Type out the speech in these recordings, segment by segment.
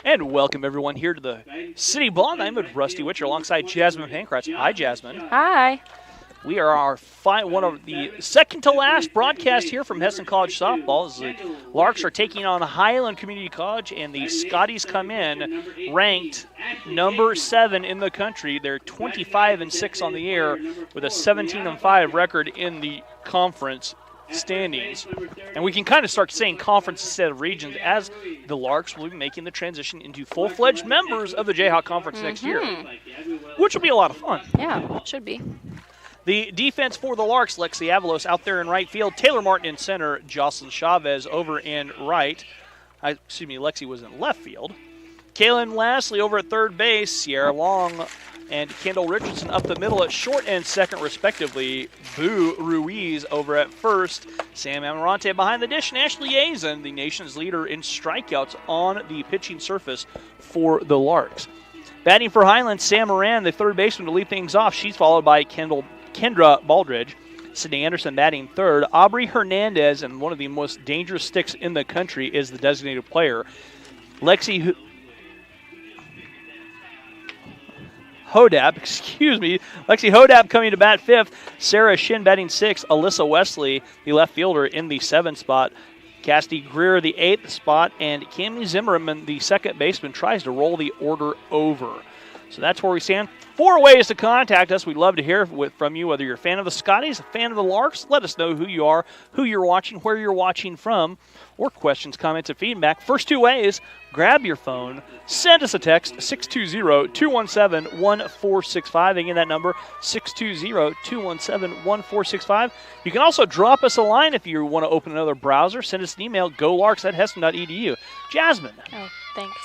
And welcome everyone here to the City Ball. I'm with Rusty Witcher alongside Jasmine Pankratz. Hi, Jasmine. Hi. We are one of the second to last broadcast here from Heston College softball. As the Larks are taking on Highland Community College, and the Scotties come in ranked number 7 in the country. They're 25-6 on the year with a 17-5 record in the conference standings. And we can kind of start saying conference instead of regions, as the Larks will be making the transition into full-fledged members of the Jayhawk Conference next year, which will be a lot of fun. Yeah, it should be. The defense for the Larks, Lexi Avalos out there in right field, Taylor Martin in center, Jocelyn Chavez over in right. Lexi was in left field. Kaylin Lastly over at third base, Sierra Long and Kendall Richardson up the middle at short and second respectively. Boo Ruiz over at first, Sam Amarante behind the dish, and Ashley Yazen, the nation's leader in strikeouts on the pitching surface for the Larks. Batting for Highland, Sam Moran, the third baseman, to lead things off. She's followed by Kendra Baldridge. Sydney Anderson batting third. Aubrey Hernandez, and one of the most dangerous sticks in the country, is the designated player. Lexi Hodap coming to bat fifth. Sarah Shin batting sixth. Alyssa Wesley, the left fielder, in the seventh spot. Cassidy Greer, the eighth spot. And Cammie Zimmerman, the second baseman, tries to roll the order over. So that's where we stand. 4 ways to contact us. We'd love to hear from you, whether you're a fan of the Scotties, a fan of the Larks. Let us know who you are, who you're watching, where you're watching from, or questions, comments, and feedback. First 2 ways, grab your phone, send us a text, 620-217-1465. Again, that number, 620-217-1465. You can also drop us a line if you want to open another browser. Send us an email, golarks@heston.edu. Jasmine. Oh, thanks.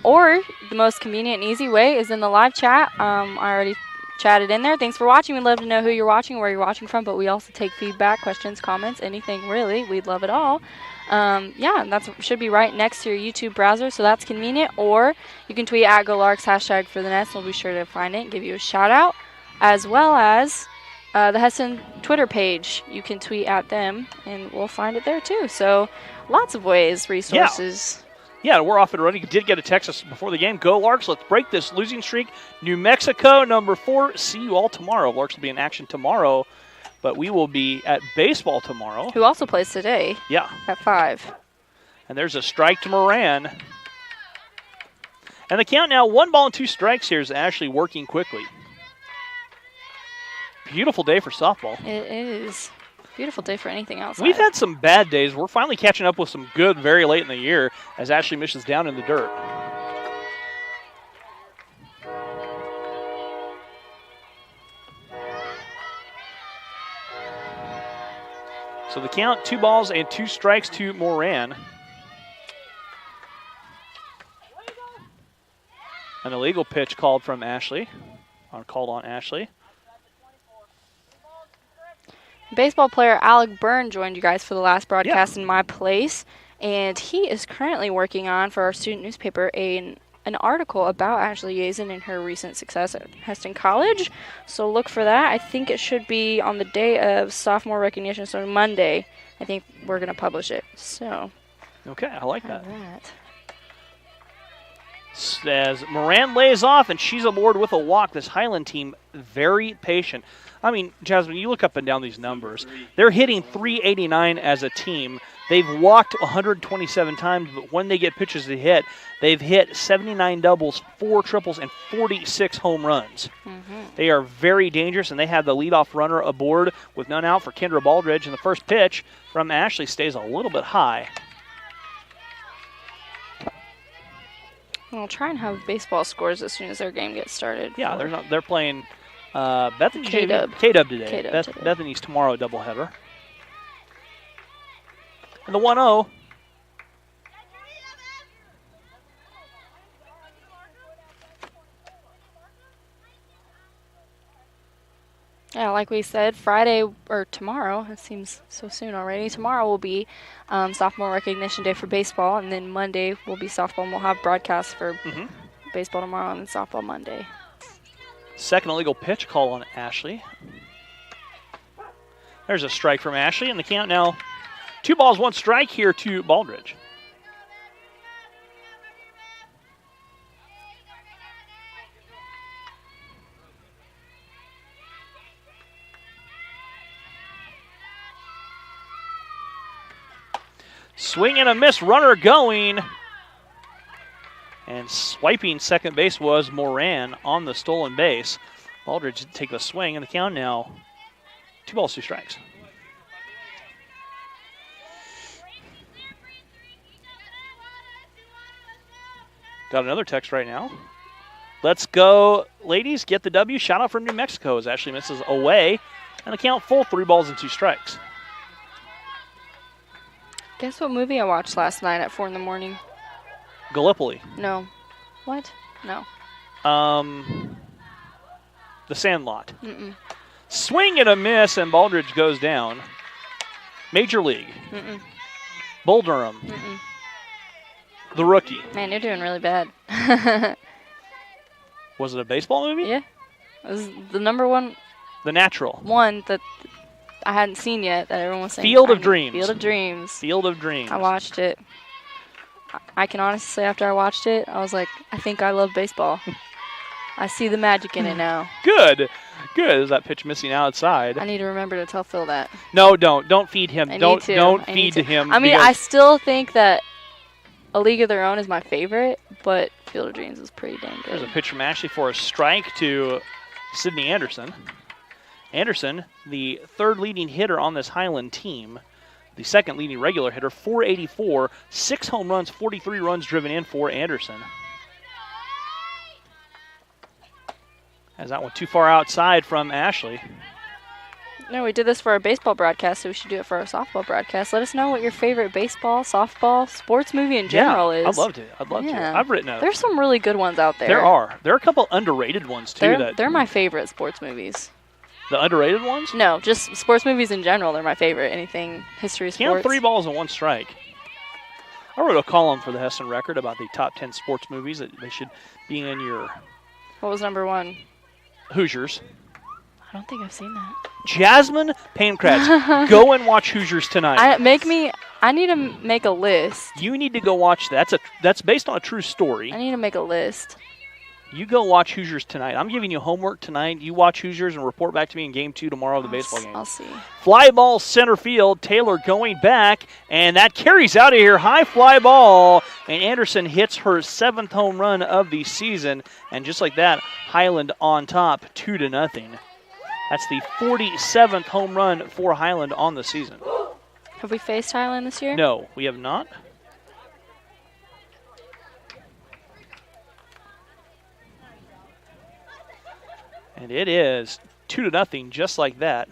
Or the most convenient and easy way is in the live chat. I already chatted in there. Thanks for watching. We'd love to know who you're watching, where you're watching from, but we also take feedback, questions, comments, anything really. We'd love it all. That should be right next to your YouTube browser, so that's convenient. Or you can tweet at GoLarks, #ForTheNest. We'll be sure to find it and give you a shout out, as well as the Heston Twitter page. You can tweet at them, and we'll find it there too. So lots of ways, resources. Yeah, we're off and running. You did get a text before the game. Go Larks, let's break this losing streak. New Mexico, number 4. See you all tomorrow. Larks will be in action tomorrow, but we will be at baseball tomorrow. Who also plays today. Yeah. At 5. And there's a strike to Moran. And the count now, 1 ball and 2 strikes here is Ashley working quickly. Beautiful day for softball. It is. Beautiful day for anything else. We've had some bad days. We're finally catching up with some good very late in the year as Ashley misses down in the dirt. So the count, 2 balls and 2 strikes to Moran. An illegal pitch called from Ashley, called on Ashley. Baseball player Alec Byrne joined you guys for the last broadcast in my place, and he is currently working on, for our student newspaper, an article about Ashley Yazen and her recent success at Heston College. So look for that. I think it should be on the day of sophomore recognition, so Monday. I think we're going to publish it. So okay, I like that. As Moran lays off, and she's aboard with a walk. This Highland team, very patient. I mean, Jasmine, you look up and down these numbers. They're hitting .389 as a team. They've walked 127 times, but when they get pitches to hit, they've hit 79 doubles, 4 triples, and 46 home runs. They are very dangerous, and they have the leadoff runner aboard with none out for Kendra Baldridge. And the first pitch from Ashley stays a little bit high. We'll try and have baseball scores as soon as their game gets started. Yeah, they're playing Bethany K-Dub today. Bethany's tomorrow doubleheader. And the 1-0. Yeah, like we said, Friday or tomorrow, it seems so soon already. Tomorrow will be sophomore recognition day for baseball, and then Monday will be softball, and we'll have broadcasts for baseball tomorrow and softball Monday. Second illegal pitch call on Ashley. There's a strike from Ashley, and the count now 2 balls, 1 strike here to Baldridge. Swing and a miss, runner going. And swiping second base was Moran on the stolen base. Baldridge did take the swing, and the count now 2 balls, 2 strikes. Got another text right now. Let's go, ladies. Get the W. Shout out for New Mexico as Ashley misses away. And the count full, 3 balls and 2 strikes. Guess what movie I watched last night at 4 in the morning? Gallipoli. No. What? No. The Sandlot. Mm-mm. Swing and a miss, and Baldridge goes down. Major League. Mm-mm. Bull Durham. Mm-mm. The Rookie. Man, you're doing really bad. Was it a baseball movie? Yeah. It was the number one The Natural. one that I hadn't seen yet that everyone was saying. Field of Dreams. Field of Dreams. Field of Dreams. I watched it. I can honestly say after I watched it, I was like, I think I love baseball. I see the magic in it now. Good. Good. Is that pitch missing outside? I need to remember to tell Phil that. No, don't. Don't feed him. I Don't need feed to him. I mean, I still think that A League of Their Own is my favorite, but Field of Dreams is pretty dang good. There's a pitch from Ashley for a strike to Sydney Anderson. Anderson, the 3rd leading hitter on this Highland team. The 2nd leading regular hitter, 484, 6 home runs, 43 runs driven in for Anderson. Has that one too far outside from Ashley. No, we did this for our baseball broadcast, so we should do it for our softball broadcast. Let us know what your favorite baseball, softball, sports movie in general is. I'd love to. I'd love to. I've written a... There's some really good ones out there. There are. There are a couple underrated ones, too. They're my favorite sports movies. The underrated ones? No, just sports movies in general. They're my favorite. Anything history, sports. Count 3 balls and 1 strike. I wrote a column for the Heston Record about the top 10 sports movies that they should be in your... What was number 1? Hoosiers. I don't think I've seen that. Jasmine Pankratz, go and watch Hoosiers tonight. I need to make a list. You need to go watch that. That's based on a true story. I need to make a list. You go watch Hoosiers tonight. I'm giving you homework tonight. You watch Hoosiers and report back to me in Game 2 tomorrow of the baseball game. I'll see. Fly ball center field. Taylor going back, and that carries out of here. High fly ball, and Anderson hits her 7th home run of the season. And just like that, Highland on top, 2-0. That's the 47th home run for Highland on the season. Have we faced Highland this year? No, we have not. And it is 2-0, just like that.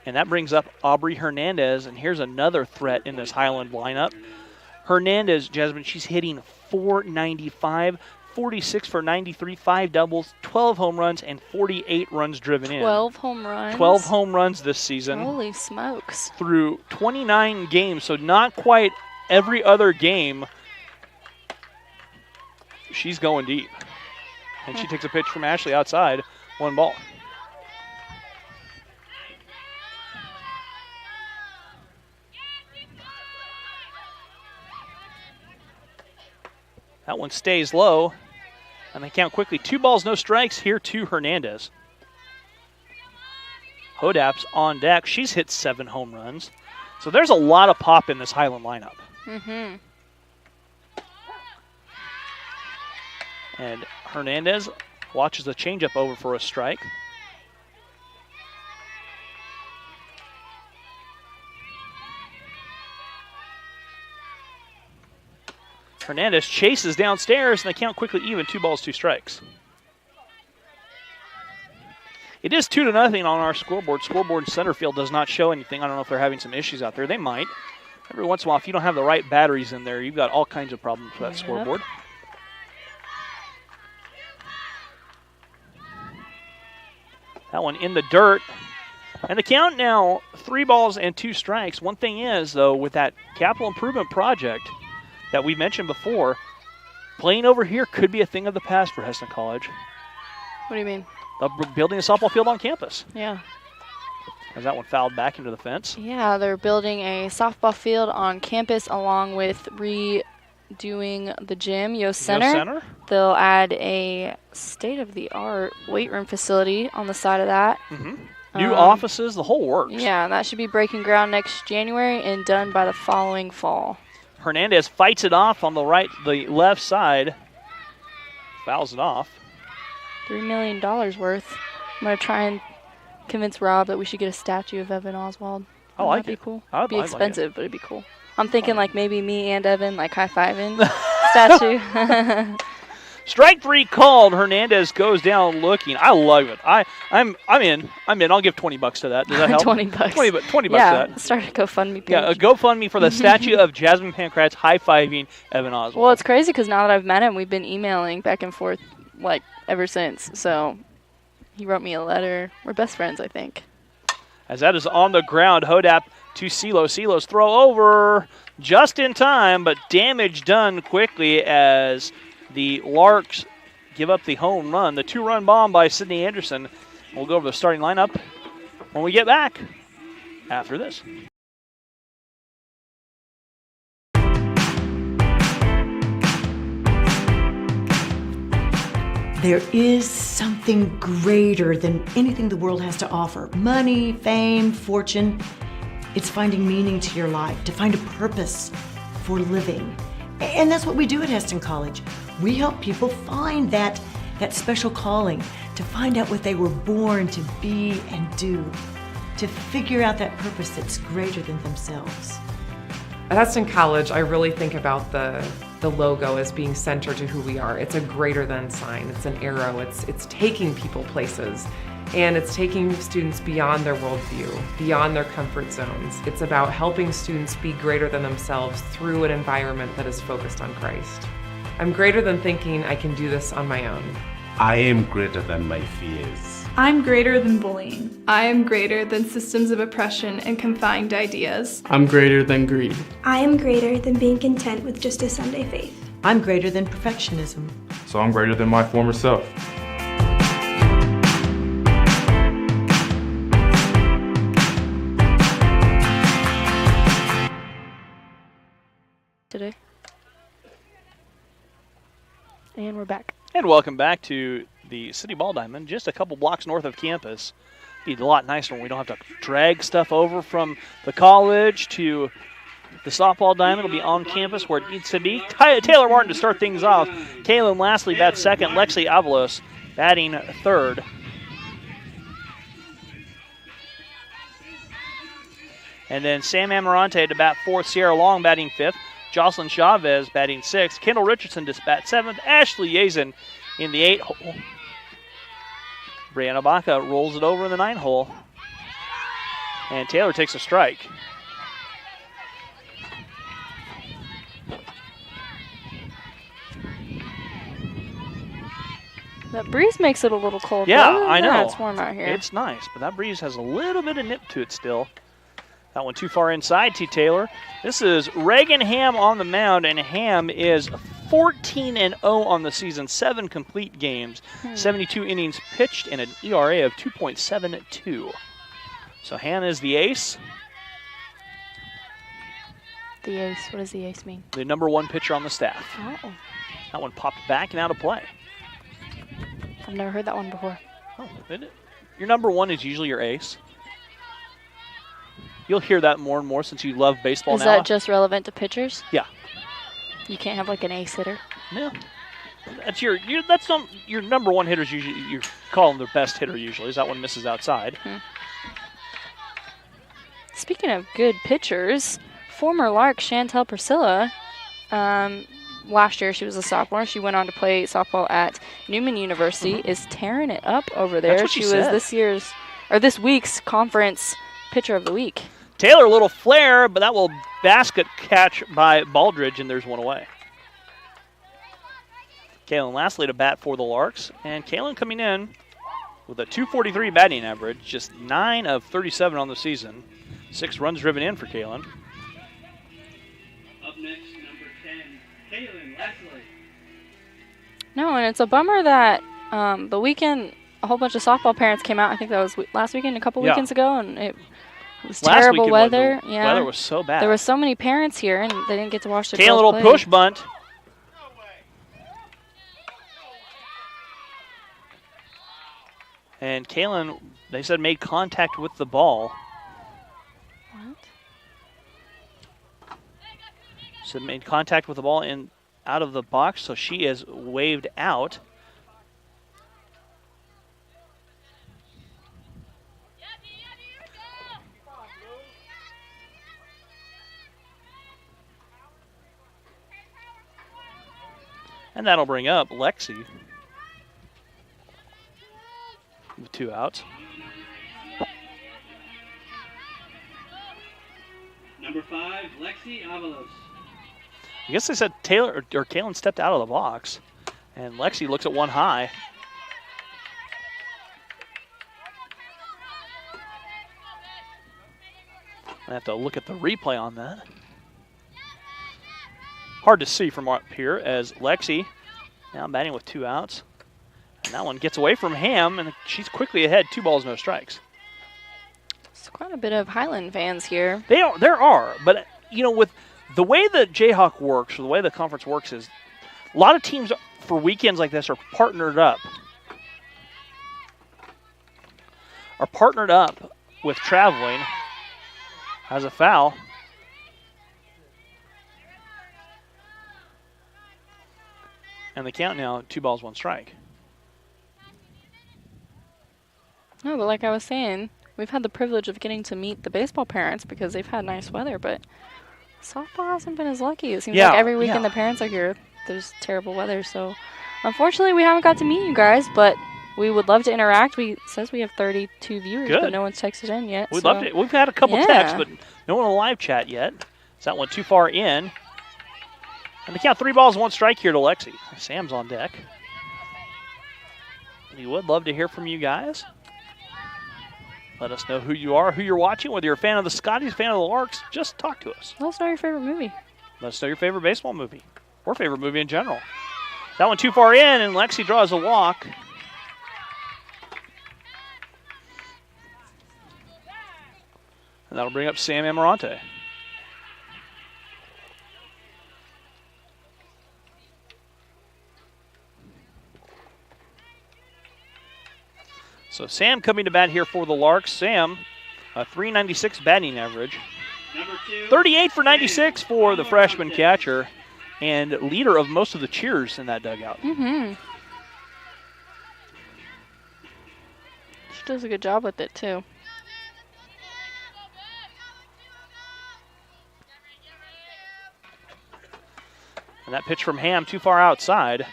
And that brings up Aubrey Hernandez, and here's another threat in this Highland lineup. Hernandez, Jasmine, she's hitting .495, 46 for 93, 5 doubles, 12 home runs, and 48 runs driven in. 12 home runs? 12 home runs this season. Holy smokes. Through 29 games, so not quite every other game. She's going deep. And she takes a pitch from Ashley outside, 1 ball. That one stays low. And they count quickly. 2 balls, no strikes here to Hernandez. Hodap's on deck. She's hit 7 home runs. So there's a lot of pop in this Highland lineup. Mm-hmm. And Hernandez watches the changeup over for a strike. Hernandez chases downstairs, and they count quickly even. 2 balls, 2 strikes. It is 2-0 on our scoreboard. Scoreboard in center field does not show anything. I don't know if they're having some issues out there. They might. Every once in a while, if you don't have the right batteries in there, you've got all kinds of problems with that scoreboard. That one in the dirt. And the count now, 3 balls and 2 strikes. One thing is, though, with that capital improvement project that we mentioned before, playing over here could be a thing of the past for Heston College. What do you mean? Building a softball field on campus. Yeah. As that one fouled back into the fence. Yeah, they're building a softball field on campus along with redoing the gym, Yost Center. They'll add a state-of-the-art weight room facility on the side of that. New offices, the whole works. Yeah, that should be breaking ground next January and done by the following fall. Hernandez fights it off on the left side. Fouls it off. $3 million worth. I'm going to try and convince Rob that we should get a statue of Evan Oswald. I like it. That'd be cool. I'd It'd be like expensive, it. but it'd be cool. I'm thinking like maybe me and Evan like high-fiving statue. Strike 3 called. Hernandez goes down looking. I love it. I'm in. I'll give $20 to that. Does that help? $20. $20 to yeah, that. start a GoFundMe page. Yeah, a GoFundMe for the statue of Jasmine Pankratz high-fiving Evan Oswald. Well, it's crazy because now that I've met him, we've been emailing back and forth like ever since. So he wrote me a letter. We're best friends, I think. As that is on the ground, Hodap to Silo. Silo's throw over just in time, but damage done quickly as the Larks give up the home run. The 2-run bomb by Sydney Anderson. We'll go over the starting lineup when we get back after this. There is something greater than anything the world has to offer. Money, fame, fortune. It's finding meaning to your life, to find a purpose for living. And that's what we do at Heston College. We help people find that special calling, to find out what they were born to be and do, to figure out that purpose that's greater than themselves. At Heston College, I really think about the logo as being centered to who we are. It's a greater than sign. It's an arrow. It's taking people places. And it's taking students beyond their worldview, beyond their comfort zones. It's about helping students be greater than themselves through an environment that is focused on Christ. I'm greater than thinking I can do this on my own. I am greater than my fears. I'm greater than bullying. I am greater than systems of oppression and confined ideas. I'm greater than greed. I am greater than being content with just a Sunday faith. I'm greater than perfectionism. So I'm greater than my former self. Today. And we're back. And welcome back to the City Ball Diamond, just a couple blocks north of campus. Be a lot nicer when we don't have to drag stuff over from the college to the softball diamond. It'll be on campus where it needs to be. Taylor Martin to start things off. Kaylin Lastly bats second. Lexi Avalos batting third. And then Sam Amarante to bat fourth. Sierra Long batting fifth. Jocelyn Chavez batting sixth. Kendall Richardson to bat seventh. Ashley Yazen in the 8 hole. Brianna Baca rolls it over in the 9 hole. And Taylor takes a strike. That breeze makes it a little cold. Yeah, though. I know. It's warm out here. It's nice, but that breeze has a little bit of nip to it still. That one too far inside to Taylor. This is Reagan Ham on the mound, and Ham is 14-0 on the season, 7 complete games, 72 innings pitched, and an ERA of 2.72. So Ham is the ace. The ace. What does the ace mean? The number 1 pitcher on the staff. Oh. That one popped back and out of play. I've never heard that one before. Oh, isn't it? Your number 1 is usually your ace. You'll hear that more and more since you love baseball now. Is that just relevant to pitchers? Yeah. You can't have like an ace hitter? No. That's your number 1 hitter's usually, you call them their best hitter usually, is that one misses outside. Speaking of good pitchers, former Lark Chantel Priscilla, last year she was a sophomore. She went on to play softball at Newman University, is tearing it up over there. That's what she was this week's conference pitcher of the week. Taylor, a little flare, but that will basket catch by Baldridge, and there's one away. Kaylin Lastly to bat for the Larks, and Kaylin coming in with a 243 batting average, just 9 of 37 on the season. 6 runs driven in for Kaylin. Up next, number 10, Kaylin Lastly. No, and it's a bummer that the weekend a whole bunch of softball parents came out. I think that was last weekend, a couple weekends ago, and it was Last terrible weekend weather. The weather was so bad. There were so many parents here, and they didn't get to watch the Kaylin, girls little play. push bunt. And Kaylin, they said, made contact with the ball. What? So made contact with the ball and out of the box, so she is waved out. And that'll bring up Lexi with 2 outs. Number 5, Lexi Avalos. I guess they said Taylor or Kaylin stepped out of the box, and Lexi looks at one high. I have to look at the replay on that. Hard to see from up here as Lexi now batting with 2 outs. And that one gets away from Ham, and she's quickly ahead, 2 balls, no strikes. There's quite a bit of Highland fans here. There are, but you know, with the way the Jayhawk works, or the way the conference works, is a lot of teams for weekends like this are partnered up. With traveling. Has a foul. And the count now, 2 balls, 1 strike. No, but like I was saying, we've had the privilege of getting to meet the baseball parents because they've had nice weather, but softball hasn't been as lucky. It seems like every weekend the parents are here, there's terrible weather. So unfortunately, we haven't got to meet you guys, but we would love to interact. It says we have 32 viewers, but no one's texted in yet. We'd love to. We've had a couple texts, but no one in the live chat yet. Is that one too far in? And the count, 3 balls, 1 strike here to Lexi. Sam's on deck. We would love to hear from you guys. Let us know who you are, who you're watching, whether you're a fan of the Scotties, fan of the Larks. Just talk to us. Let us know your favorite movie. Let us know your favorite baseball movie or favorite movie in general. That one too far in, and Lexi draws a walk. And that'll bring up Sam Amarante. So Sam coming to bat here for the Larks. Sam, a .396 batting average. 38 for 96 for the freshman catcher and leader of most of the cheers in that dugout. Mm-hmm. She does a good job with it, too. And that pitch from Ham too far outside.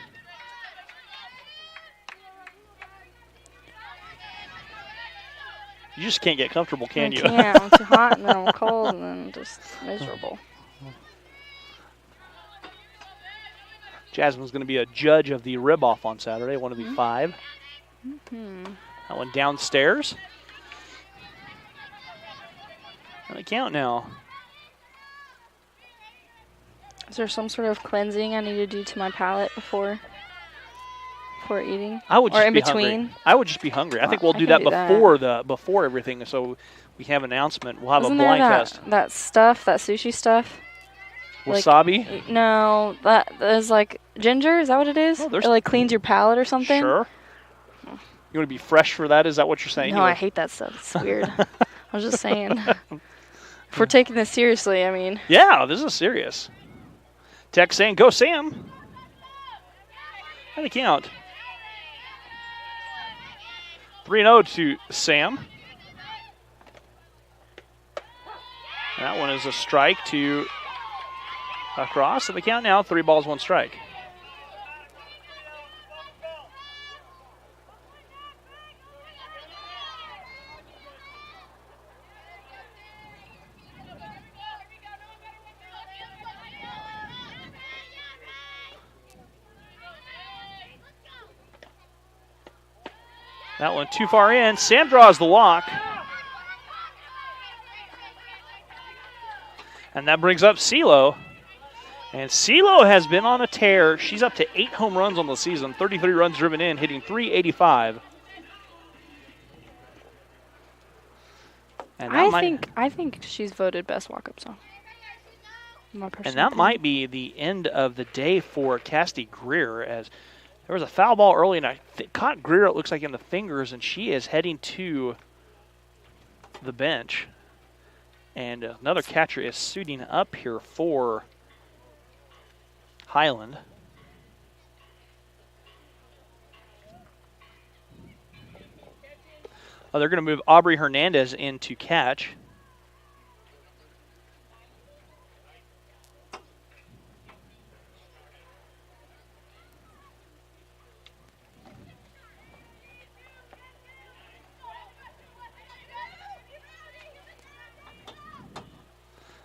You just can't get comfortable, can you? Yeah, I'm too hot and then I'm cold and then just miserable. Jasmine's going to be a judge of the rib-off on Saturday, one of the 5. That one downstairs. And the count now. Is there some sort of cleansing I need to do to my palate before eating? I would just or in be between? hungry. I would just be hungry. I think we'll do that before everything, so we have an announcement. We'll have Isn't a blind there test. that stuff, that sushi stuff? Wasabi? Like, no, that is like ginger. Is that what it is? Oh, it like cleans your palate or something? Sure. You want to be fresh for that? Is that what you're saying? No, I hate that stuff. It's weird. I was just saying. If we're taking this seriously, I mean. Yeah, this is serious. Text saying, go Sam. And the count. 3-0 to Sam. And that one is a strike to across. And the count now, 3 balls, 1 strike. That one too far in. Sam draws the walk. And that brings up CeeLo. And CeeLo has been on a tear. She's up to 8 home runs on the season, 33 runs driven in, hitting .385. And I think she's voted best walk-up song. My personal and that opinion. might be the end of the day for Cassidy Greer, as there was a foul ball early, and I caught Greer, it looks like, in the fingers, and she is heading to the bench. And another catcher is suiting up here for Highland. Oh, they're going to move Aubrey Hernandez in to catch.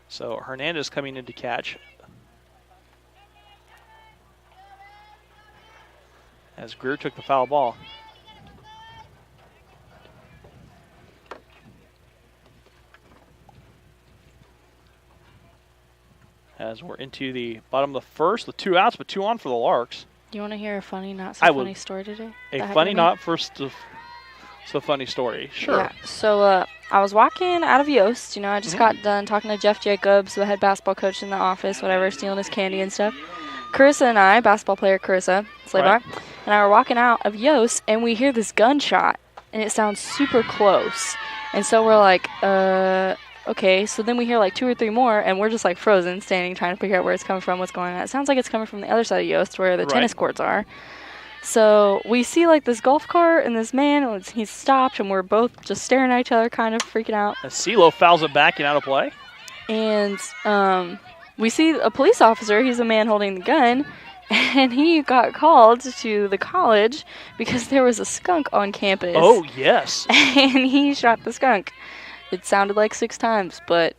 So Hernandez coming in to catch. As Greer took the foul ball. As we're into the bottom of the first, with 2 outs, but 2 on for the Larks. Do you want to hear a funny, not so funny story today? A funny, not so funny story. Sure. Yeah. So I was walking out of Yost. You know, I just got done talking to Jeff Jacobs, the head basketball coach in the office, whatever, stealing his candy and stuff. Carissa and I, basketball player Carissa, Slaybar, and I were walking out of Yost, and we hear this gunshot, and it sounds super close. And so we're like, okay. So then we hear like 2 or 3 more, and we're just like frozen, standing, trying to figure out where it's coming from, what's going on. It sounds like it's coming from the other side of Yost, where the tennis courts are. So we see like this golf cart and this man, he's stopped, and we're both just staring at each other, kind of freaking out. As CeeLo fouls it back and out of play. And we see a police officer, he's a man holding the gun, and he got called to the college because there was a skunk on campus. Oh, yes. And he shot the skunk. It sounded like 6 times, but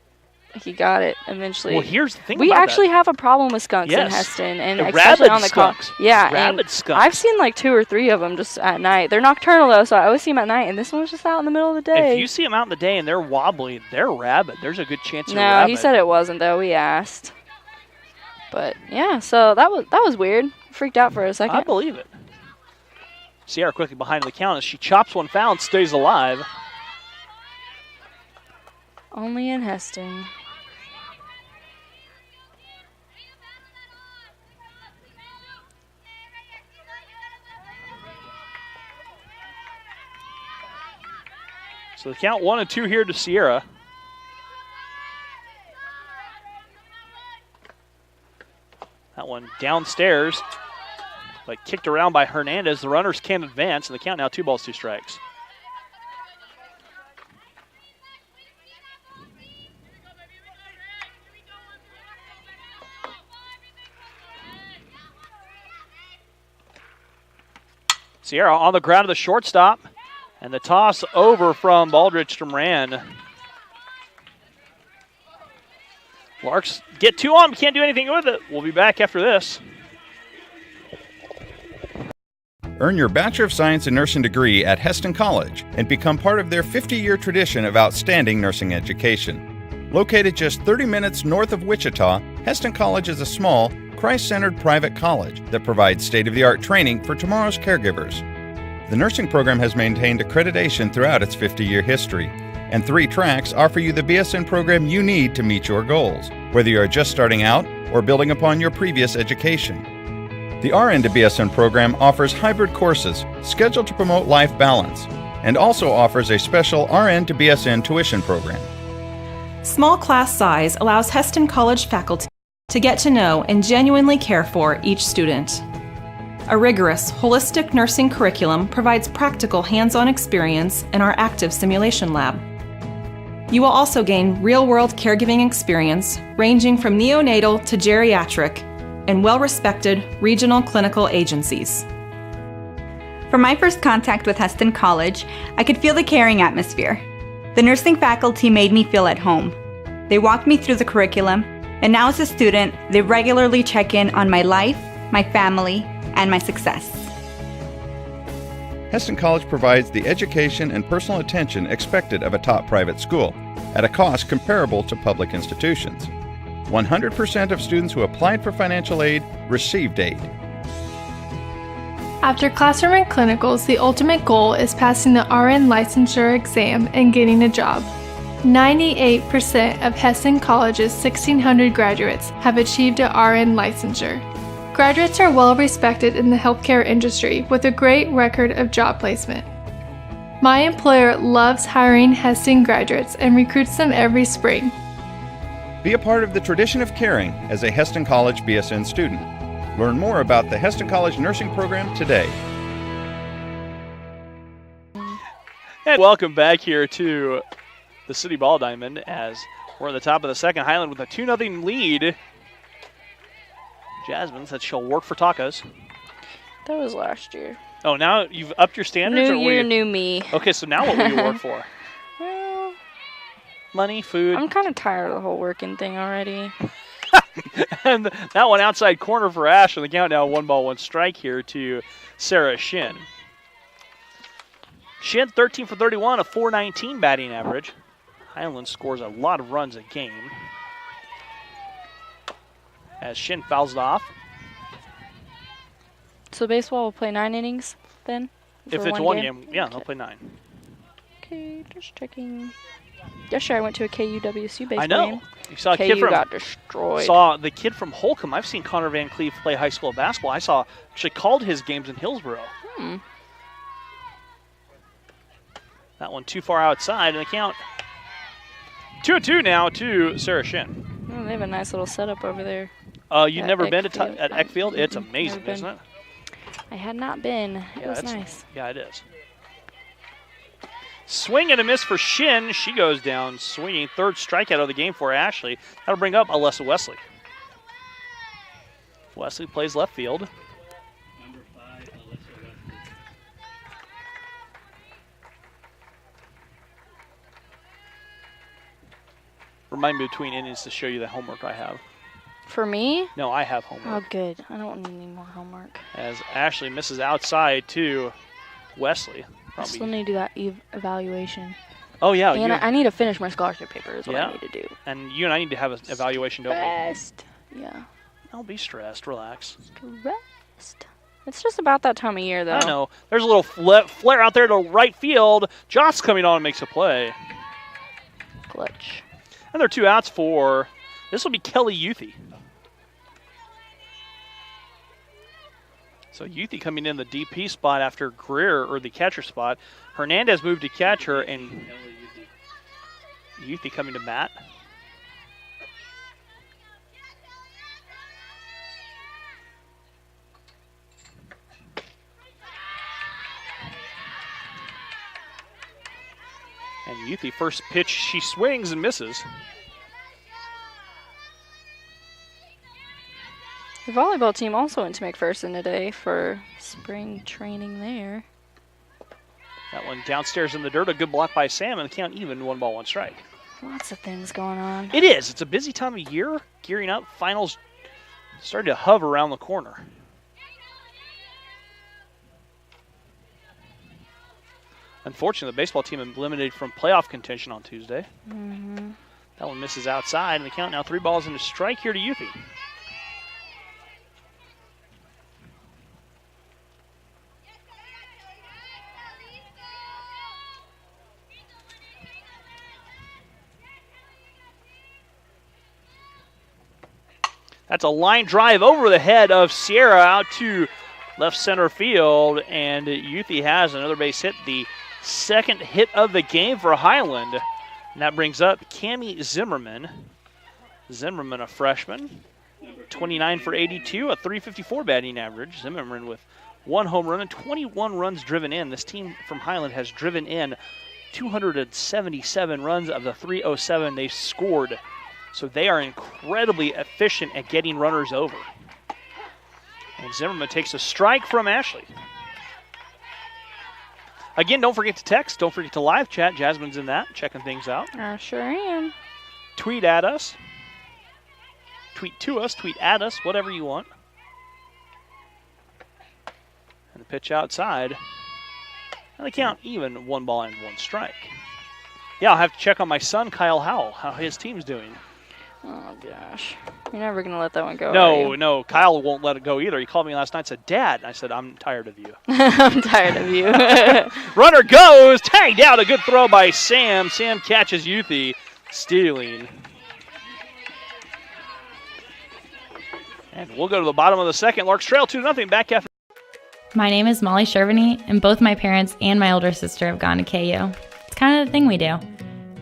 he got it eventually. Well, here's the thing we about actually that. have a problem with skunks in Yes. Heston, and The especially rabid on the skunks. Yeah, Rabid and skunks. I've seen like 2 or 3 of them just at night. They're nocturnal though, so I always see them at night. And this one was just out in the middle of the day. If you see them out in the day and they're wobbly, they're rabid. There's a good chance they're No, rabid. he said it wasn't though. We asked, but yeah. So that was weird. Freaked out for a second. I believe it. Sierra quickly behind the count as she chops one foul and stays alive. Only in Heston. So the count 1 and 2 here to Sierra. That one downstairs, but kicked around by Hernandez. The runners can't advance, and the count now 2 balls, 2 strikes. Sierra on the ground of the shortstop, and the toss over from Baldridge to Moran. Larks get 2 on, can't do anything with it. We'll be back after this. Earn your Bachelor of Science in Nursing degree at Heston College and become part of their 50-year tradition of outstanding nursing education. Located just 30 minutes north of Wichita, Heston College is a small, Christ-centered private college that provides state-of-the-art training for tomorrow's caregivers. The nursing program has maintained accreditation throughout its 50-year history, and 3 tracks offer you the BSN program you need to meet your goals, whether you are just starting out or building upon your previous education. The RN to BSN program offers hybrid courses scheduled to promote life balance, and also offers a special RN to BSN tuition program. Small class size allows Heston College faculty to get to know and genuinely care for each student. A rigorous, holistic nursing curriculum provides practical hands-on experience in our active simulation lab. You will also gain real-world caregiving experience ranging from neonatal to geriatric in well-respected regional clinical agencies. From my first contact with Heston College, I could feel the caring atmosphere. The nursing faculty made me feel at home. They walked me through the curriculum, and now as a student, they regularly check in on my life, my family, and my success. Heston College provides the education and personal attention expected of a top private school at a cost comparable to public institutions. 100% of students who applied for financial aid received aid. After classroom and clinicals, the ultimate goal is passing the RN licensure exam and getting a job. 98% of Heston College's 1,600 graduates have achieved a RN licensure. Graduates are well respected in the healthcare industry with a great record of job placement. My employer loves hiring Heston graduates and recruits them every spring. Be a part of the tradition of caring as a Heston College BSN student. Learn more about the Heston College nursing program today. And welcome back here to the City Ball Diamond as we're at the top of the second. Highland with a 2-0 lead. Jasmine said she'll work for tacos. That was last year. Oh, now you've upped your standards? New year, new me. Okay, so now what will you work for? Well, money, food? I'm kind of tired of the whole working thing already. And that one outside corner for Ash, and the count now 1-1 strike here to Sarah Shin. Shin 13 for 31, a .419 batting average. Highland scores a lot of runs a game. As Shin fouls it off. So baseball will play 9 innings then? If it's one game, yeah, they'll play 9. Okay, just checking. Yesterday I went to a KUWSU baseball I know. game. You saw a KU kid from got destroyed. Saw the kid from Holcomb. I've seen Connor Van Cleve play high school basketball. I saw actually called his games in Hillsboro. That one too far outside, and the count 2-2 now to Sarah Shin. Oh, they have a nice little setup over there. You've never been at Eckfield? It's amazing, isn't it? I had not been. It was nice. Yeah, it is. Swing and a miss for Shin. She goes down swinging. Third strikeout of the game for Ashley. That'll bring up Alessa Wesley. Wesley plays left field. Number 5, Alyssa Wesley. Remind me between innings to show you the homework I have. For me? No, I have homework. Oh, good. I don't need any more homework. As Ashley misses outside to Wesley. I still need to do that evaluation. Oh, yeah. And I need to finish my scholarship paper is what I need to do. And you and I need to have an evaluation, don't we? Stressed. Yeah. Don't be stressed. Relax. Stressed. It's just about that time of year, though. I know. There's a little flare out there to right field. Joss coming on and makes a play. Clutch. And there are 2 outs for, this will be Kelly Youthy. So Youthy coming in the DP spot after Greer, or the catcher spot. Hernandez moved to catcher, and Youthy coming to bat. And Youthy, first pitch, she swings and misses. The volleyball team also went to McPherson today for spring training there. That one downstairs in the dirt, a good block by Sam, and the count even, 1-1 strike. Lots of things going on. It is. It's a busy time of year, gearing up. Finals starting to hover around the corner. Unfortunately, the baseball team eliminated from playoff contention on Tuesday. That one misses outside, and the count now 3 balls and a strike here to Youthy. That's a line drive over the head of Sierra out to left center field, and Youthy has another base hit, the second hit of the game for Highland. And that brings up Cammie Zimmerman. Zimmerman, a freshman, 29 for 82, a .354 batting average. Zimmerman with 1 home run and 21 runs driven in. This team from Highland has driven in 277 runs of the 307 they scored. So they are incredibly efficient at getting runners over. And Zimmerman takes a strike from Ashley. Again, don't forget to text. Don't forget to live chat. Jasmine's in that, checking things out. I sure am. Tweet at us. Tweet to us. Tweet at us. Whatever you want. And the pitch outside. And the count even, 1 ball and 1 strike. Yeah, I'll have to check on my son, Kyle Howell, how his team's doing. Oh, gosh. You're never going to let that one go, are No, you? no. Kyle won't let it go either. He called me last night and said, Dad. And I said, I'm tired of you. I'm tired of you. Runner goes. Tagged out. A good throw by Sam. Sam catches Youthy stealing. And we'll go to the bottom of the second. Larks trail 2-0 back after. My name is Molly Shervany, and both my parents and my older sister have gone to KU. It's kind of the thing we do.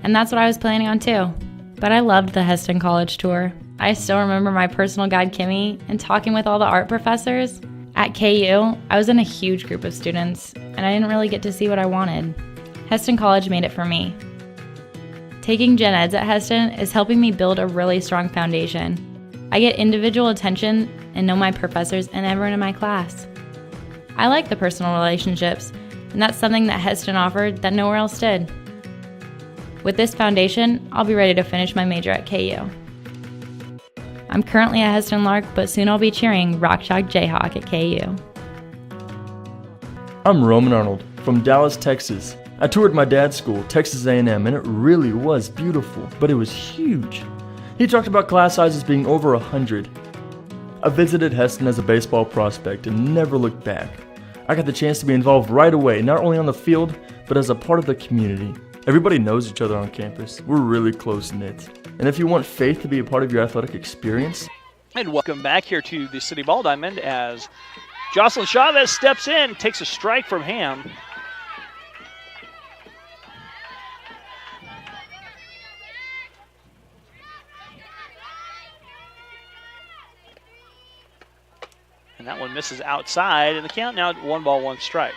And that's what I was planning on too. But I loved the Heston College tour. I still remember my personal guide, Kimmy, and talking with all the art professors. At KU, I was in a huge group of students, and I didn't really get to see what I wanted. Heston College made it for me. Taking gen eds at Heston is helping me build a really strong foundation. I get individual attention and know my professors and everyone in my class. I like the personal relationships, and that's something that Heston offered that nowhere else did. With this foundation, I'll be ready to finish my major at KU. I'm currently a Heston Lark, but soon I'll be cheering Rock Chalk Jayhawk at KU. I'm Roman Arnold from Dallas, Texas. I toured my dad's school, Texas A&M, and it really was beautiful, but it was huge. He talked about class sizes being over 100. I visited Heston as a baseball prospect and never looked back. I got the chance to be involved right away, not only on the field, but as a part of the community. Everybody knows each other on campus. We're really close-knit. And if you want faith to be a part of your athletic experience... And welcome back here to the City Ball Diamond as Jocelyn Chavez steps in, takes a strike from Ham. And that one misses outside, and the count now at 1-1 strike.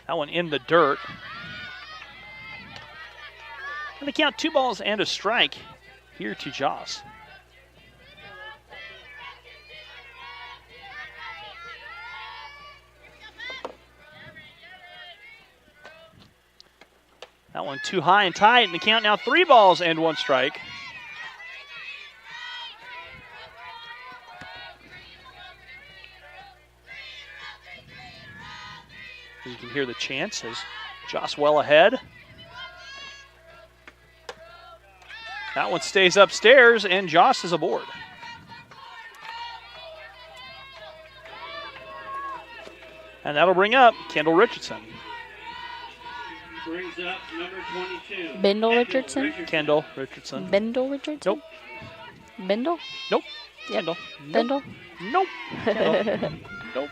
That one in the dirt. And the count 2 balls and a strike here to Joss. That one too high and tight, and the count now 3 balls and 1 strike. You can hear the chants as Joss well ahead. That one stays upstairs, and Joss is aboard. And that'll bring up Kendall Richardson. Brings up number 22. Bendel Richardson? Kendall Richardson. Bendel Richardson? Nope. Bendel? Nope. Yep. Kendall. Bendel? Nope. Kendall. Nope.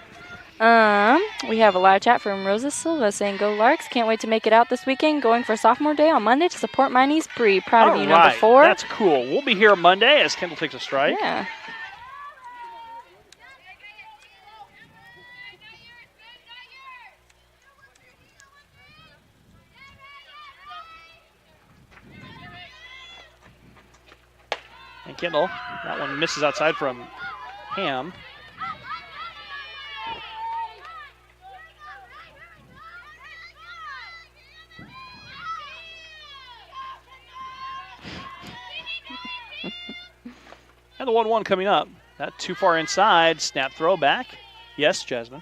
We have a live chat from Rosa Silva saying, "Go Larks! Can't wait to make it out this weekend. Going for sophomore day on Monday to support my niece Bree. Proud of you, All right. number 4." That's cool. We'll be here Monday as Kendall takes a strike. Yeah. And Kendall, that one misses outside from Ham. And the 1-1 coming up. That too far inside. Snap throw back. Yes, Jasmine.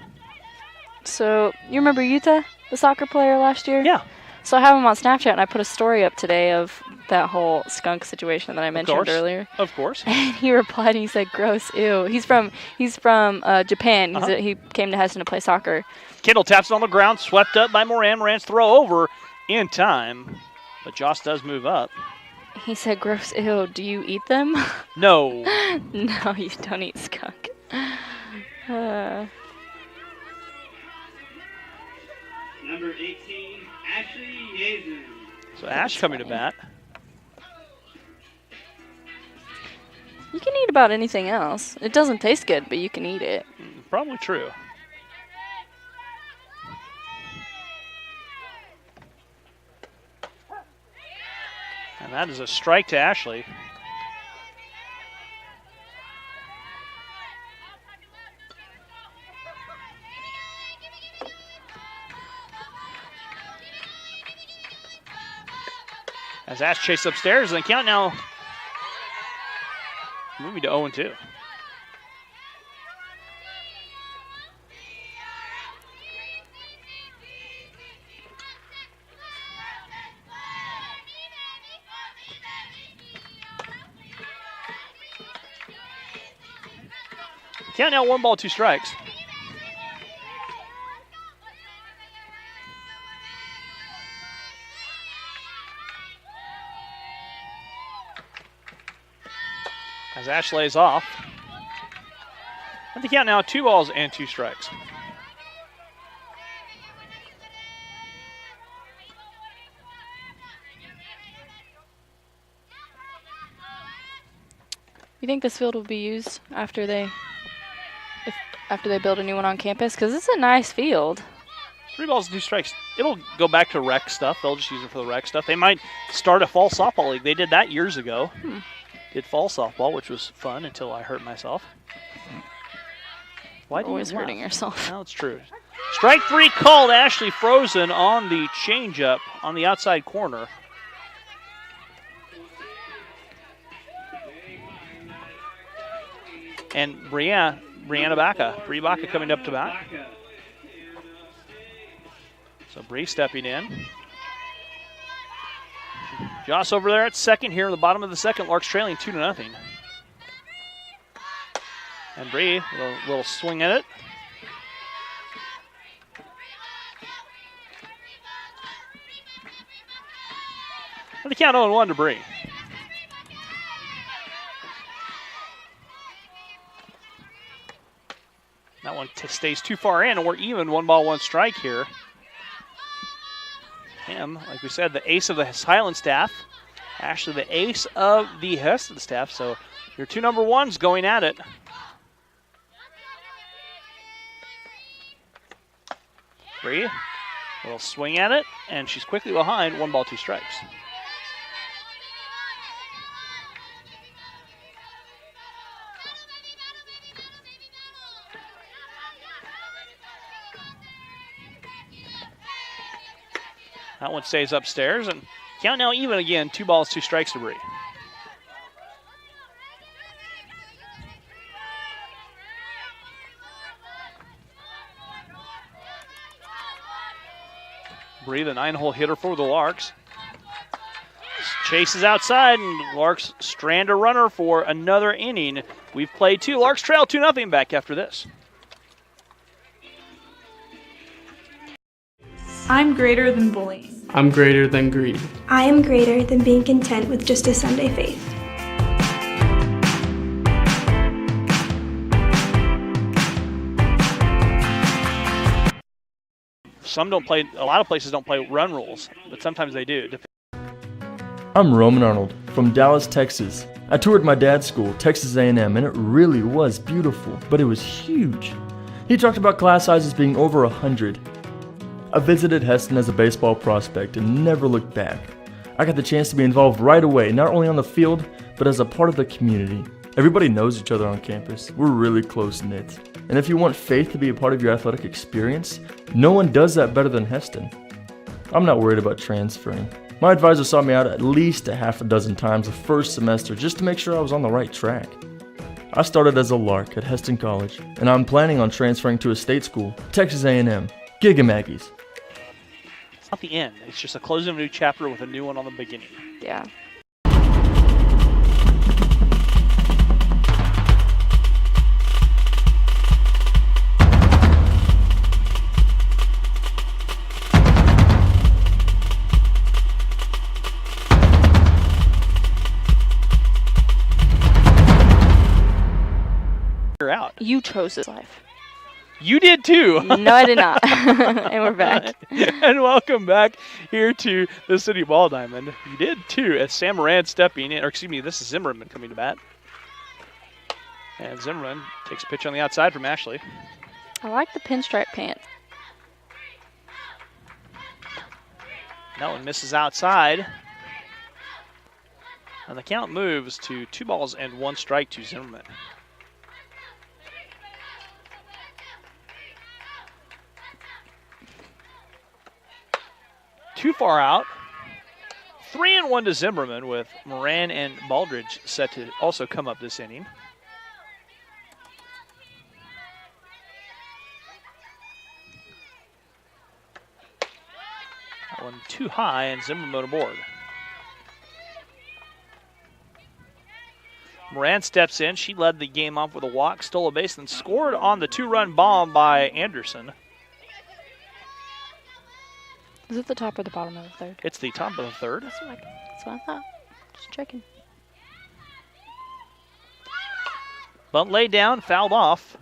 So, you remember Yuta, the soccer player last year? Yeah. So I have him on Snapchat, and I put a story up today of that whole skunk situation that I mentioned earlier. Of course. And he replied, and he said, "Gross, ew." He's from Japan. He came to Heston to play soccer. Kendall taps it on the ground, swept up by Moran. Moran's throw over in time, but Joss does move up. He said, "Gross, ew. Do you eat them?" No. No, you don't eat skunk. Number 18, Ashley Yezu. So Ash coming to bat. You can eat about anything else. It doesn't taste good, but you can eat it. Probably true. And that is a strike to Ashley. As Ash chases upstairs, and the count now moving to 0-2. Count now, 1 ball, 2 strikes. As Ash lays off. And the count now, 2 balls and 2 strikes. You think this field will be used after they build a new one on campus? Because it's a nice field. 3 balls and 2 strikes. It'll go back to rec stuff. They'll just use it for the rec stuff. They might start a fall softball league. They did that years ago. Did fall softball, which was fun until I hurt myself. Why do you always hurting yourself? No, it's true. Strike 3 called. Ashley Frozen on the changeup on the outside corner. And Brianna Baca coming up to bat. So Bree stepping in. Joss over there at second here in the bottom of the second. Larks trailing 2-0. And Bree, a little swing at it. And the count 0-1 to Bree. That one stays too far in, and we're even 1 ball, 1 strike here. Him, like we said, the ace of the Highland staff. Actually, the ace of the Heston staff. So your 2 number 1s going at it. Bree, a little swing at it, and she's quickly behind. 1 ball, 2 strikes. That one stays upstairs, and count now even again. 2 balls, 2 strikes to Bree. Bree, the 9-hole hitter for the Larks. Chases outside, and Larks strand a runner for another inning. We've played 2. Larks trail 2-0 back after this. I'm greater than bullying. I'm greater than greed. I am greater than being content with just a Sunday faith. Some don't play, a lot of places don't play run rules, but sometimes they do. I'm Roman Arnold from Dallas, Texas. I toured my dad's school, Texas A&M, and it really was beautiful, but it was huge. He talked about class sizes being over 100. I visited Heston as a baseball prospect and never looked back. I got the chance to be involved right away, not only on the field, but as a part of the community. Everybody knows each other on campus. We're really close-knit. And if you want faith to be a part of your athletic experience, no one does that better than Heston. I'm not worried about transferring. My advisor saw me out at least a half a dozen times the first semester just to make sure I was on the right track. I started as a Lark at Heston College, and I'm planning on transferring to a state school, Texas A&M. Giga Maggies. It's not the end. It's just a closing of a new chapter with a new one on the beginning. Yeah. You're out. You chose this life. You did too. No, I did not. And we're back. And welcome back here to the City Ball Diamond. You did too, as Sam Moran stepping in, or excuse me, this is Zimmerman coming to bat. And Zimmerman takes a pitch on the outside from Ashley. I like the pinstripe pants. That one misses outside. And the count moves to 2 balls and 1 strike to Zimmerman. Too far out. 3-1 to Zimmerman, with Moran and Baldridge set to also come up this inning. That one too high, and Zimmerman aboard. Moran steps in. She led the game off with a walk, stole a base, and scored on the 2-run bomb by Anderson. Is it the top or the bottom of the third? It's the top of the third. That's what I thought. Just checking. Bunt laid down, fouled off.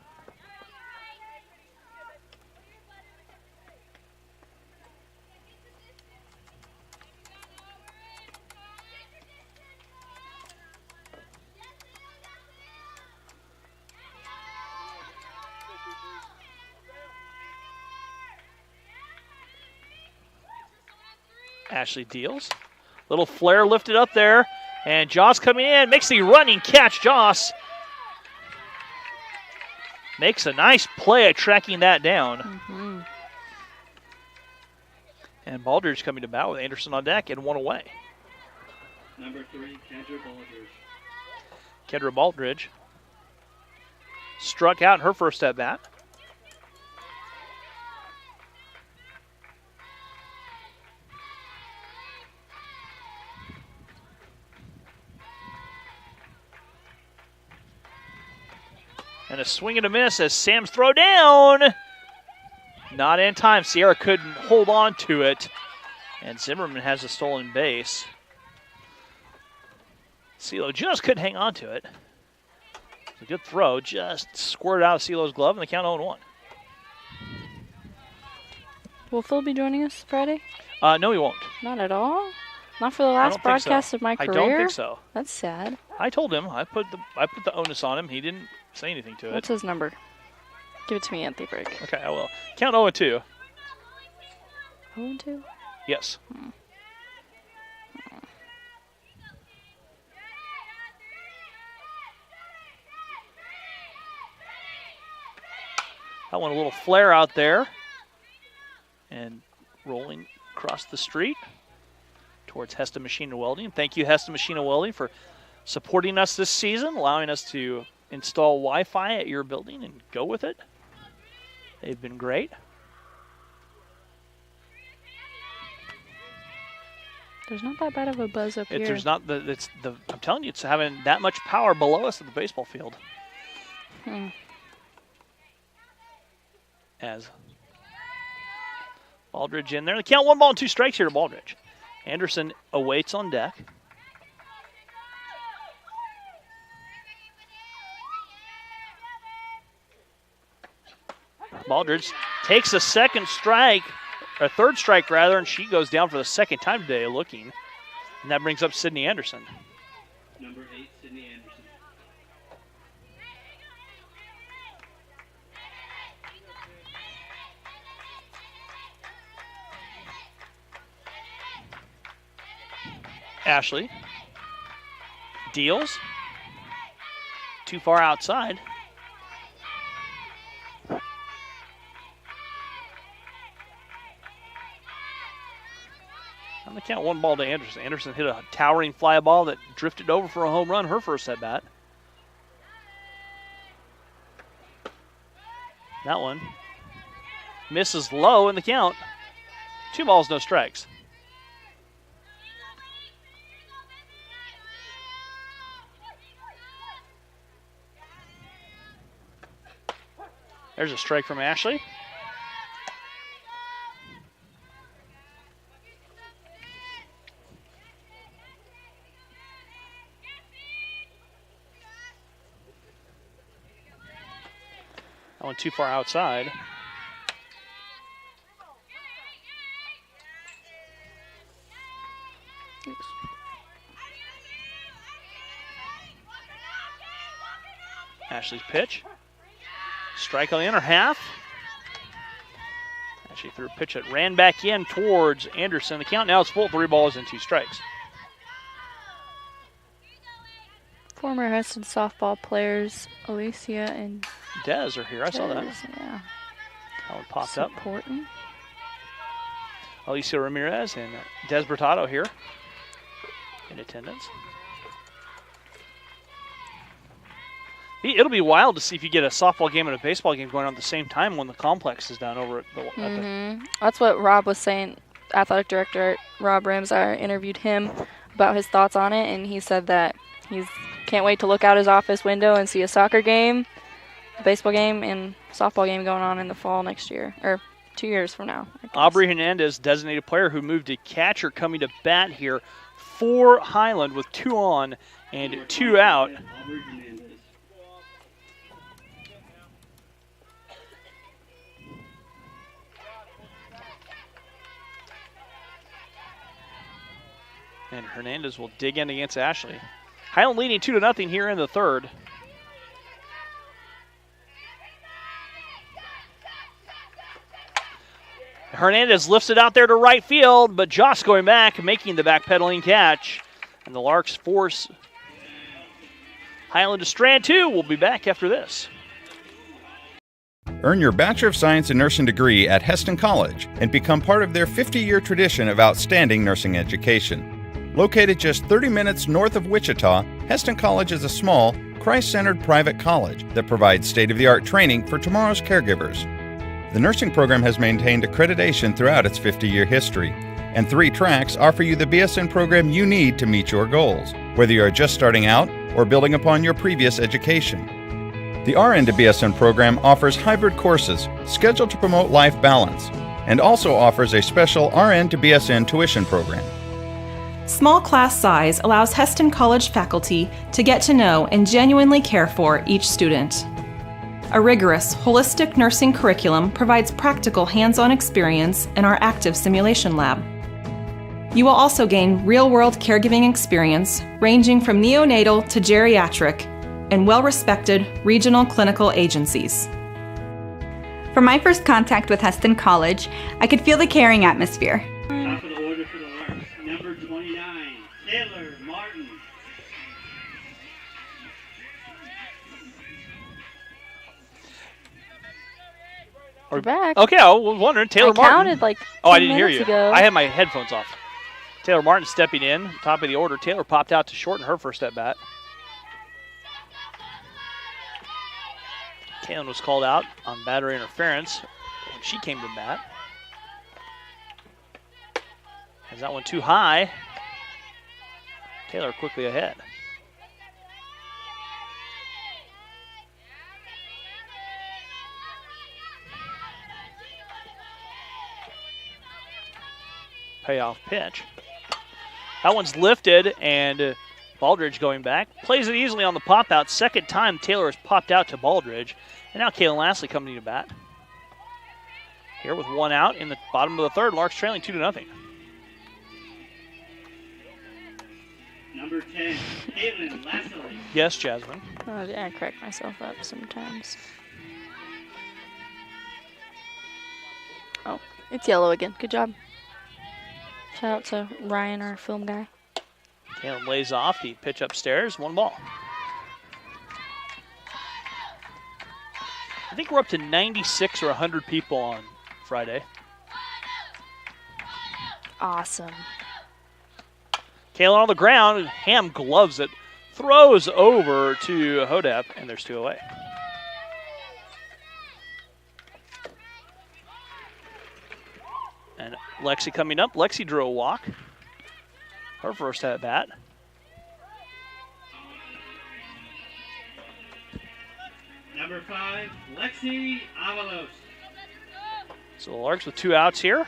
Ashley deals. Little flare lifted up there. And Joss coming in. Makes the running catch. Joss makes a nice play at tracking that down. And Baldridge coming to bat with Anderson on deck and one away. Number 3, Kendra Baldridge. Kendra Baldridge struck out in her first at bat. And a swing and a miss as Sam's throw down. Not in time. Sierra couldn't hold on to it. And Zimmerman has a stolen base. CeeLo just couldn't hang on to it. It's a good throw. Just squirted out of CeeLo's glove and the count 0-1. Will Phil be joining us Friday? No, he won't. Not at all? Not for the last broadcast of my career? I don't think so. That's sad. I told him. I put the onus on him. He didn't say anything to it. What's his number? Give it to me, Anthony Break. Okay, I will. Count 0-2. 0-2? Yes. That one a little flare out there. And rolling across the street towards Hesta Machine and Welding. Thank you, Hesta Machine and Welding, for supporting us this season, allowing us to install Wi-Fi at your building and go with it. They've been great. There's not that bad of a buzz up here. There's not I'm telling you, it's having that much power below us at the baseball field. As Baldridge in there. The count 1-2 strikes here to Baldridge. Anderson awaits on deck. Baldridge takes a third strike rather, and she goes down for the second time today looking. And that brings up Sydney Anderson. Number 8, Sydney Anderson. Ashley deals. Too far outside. On the count, 1 to Anderson. Anderson hit a towering fly ball that drifted over for a home run her first at bat. That one misses low in the count. 2 balls, no strikes. There's a strike from Ashley. That one too far outside. Ashley's pitch. Strike on the inner half. Ashley threw a pitch that ran back in towards Anderson. The count now is full, 3 balls and 2 strikes. Former Heston softball players Alicia and Dez are here. I saw that. Yeah. That one popped That's up. important. Alicia Ramirez and Des Bertado here in attendance. It'll be wild to see if you get a softball game and a baseball game going on at the same time when the complex is down over at the That's what Rob was saying. Athletic director Rob Rams, I interviewed him about his thoughts on it, and he said that he's can't wait to look out his office window and see a soccer game, a baseball game, and softball game going on in the fall next year, or 2 years from now. Aubrey Hernandez, designated player who moved to catcher, coming to bat here for Highland with 2 on and 2 out. And Hernandez will dig in against Ashley. Highland leading 2-0 here in the third. Hernandez lifts it out there to right field, but Joss going back, making the backpedaling catch. And the Larks force Highland to strand 2. We'll be back after this. Earn your Bachelor of Science in Nursing degree at Heston College and become part of their 50-year tradition of outstanding nursing education. Located just 30 minutes north of Wichita, Heston College is a small, Christ-centered private college that provides state-of-the-art training for tomorrow's caregivers. The nursing program has maintained accreditation throughout its 50-year history, and 3 tracks offer you the BSN program you need to meet your goals, whether you are just starting out or building upon your previous education. The RN to BSN program offers hybrid courses scheduled to promote life balance, and also offers a special RN to BSN tuition program. Small class size allows Heston College faculty to get to know and genuinely care for each student. A rigorous, holistic nursing curriculum provides practical hands-on experience in our active simulation lab. You will also gain real-world caregiving experience ranging from neonatal to geriatric and well-respected regional clinical agencies. From my first contact with Heston College, I could feel the caring atmosphere. Top of the order for the Larks, number 29, Taylor Martin. We're back. Okay, I was wondering. Taylor Martin. Counted like 10 I didn't hear you. ago. I had my headphones off. Taylor Martin stepping in, top of the order. Taylor popped out to shorten her first at bat. Kaylin was called out on battery interference when she came to bat. Is that one too high? Taylor quickly ahead. Payoff pitch. That one's lifted, and Baldridge going back. Plays it easily on the pop out. Second time Taylor has popped out to Baldridge. And now Kaylin Lastly coming to bat. Here with 1 out in the bottom of the third. Larks trailing 2-0. Number 10, Caitlin Lastly. Yes, Jasmine. Oh, yeah, I crack myself up sometimes. Oh, it's yellow again. Good job. Shout out to Ryan, our film guy. Kaylin lays off the pitch upstairs. 1 ball. I think we're up to 96 or 100 people on Friday. Awesome. Kaylin on the ground. Ham gloves it. Throws over to Hodep, and there's 2 away. And Lexi coming up. Lexi drew a walk. Her first at bat. Number 5, Lexi Avalos. So the Larks with 2 outs here.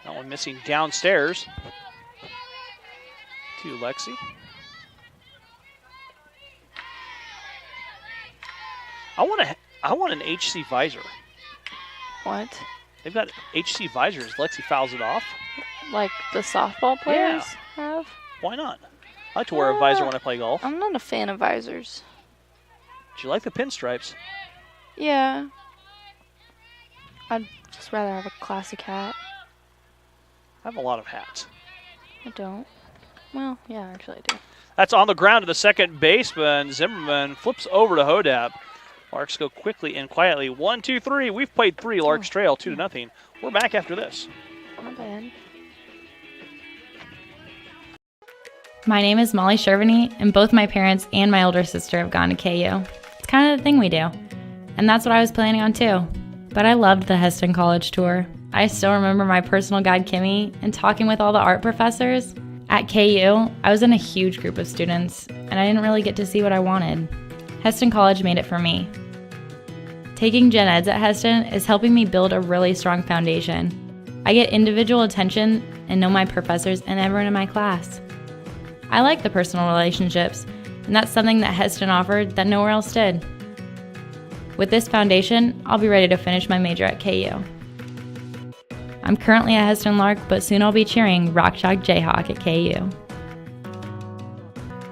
That one missing downstairs to Lexi. I want an HC visor. What? They've got HC visors. Lexi fouls it off. Like the softball players have? Why not? I like to wear a visor when I play golf. I'm not a fan of visors. Do you like the pinstripes? Yeah. I'd just rather have a classic hat. I have a lot of hats. I don't. Well, yeah, actually I do. That's on the ground to the second baseman. Zimmerman flips over to Hodap. Larks go quickly and quietly. 1, 2, 3. We've played 3. Larks trail 2-0. We're back after this. Not bad. My name is Molly Shervany, and both my parents and my older sister have gone to KU. It's kind of the thing we do. And that's what I was planning on too. But I loved the Heston College tour. I still remember my personal guide, Kimmy, and talking with all the art professors. At KU, I was in a huge group of students, and I didn't really get to see what I wanted. Heston College made it for me. Taking gen eds at Heston is helping me build a really strong foundation. I get individual attention and know my professors and everyone in my class. I like the personal relationships, and that's something that Heston offered that nowhere else did. With this foundation, I'll be ready to finish my major at KU. I'm currently a Heston Lark, but soon I'll be cheering Rock Chalk Jayhawk at KU.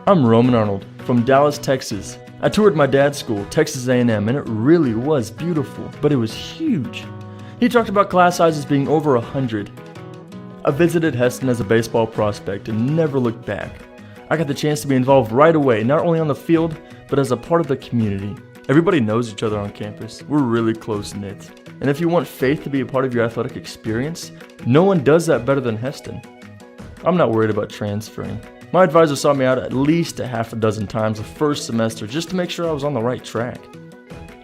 I'm Roman Arnold from Dallas, Texas. I toured my dad's school, Texas A&M, and it really was beautiful, but it was huge. He talked about class sizes being over 100. I visited Heston as a baseball prospect and never looked back. I got the chance to be involved right away, not only on the field, but as a part of the community. Everybody knows each other on campus. We're really close-knit. And if you want faith to be a part of your athletic experience, no one does that better than Heston. I'm not worried about transferring. My advisor saw me out at least a half a dozen times the first semester just to make sure I was on the right track.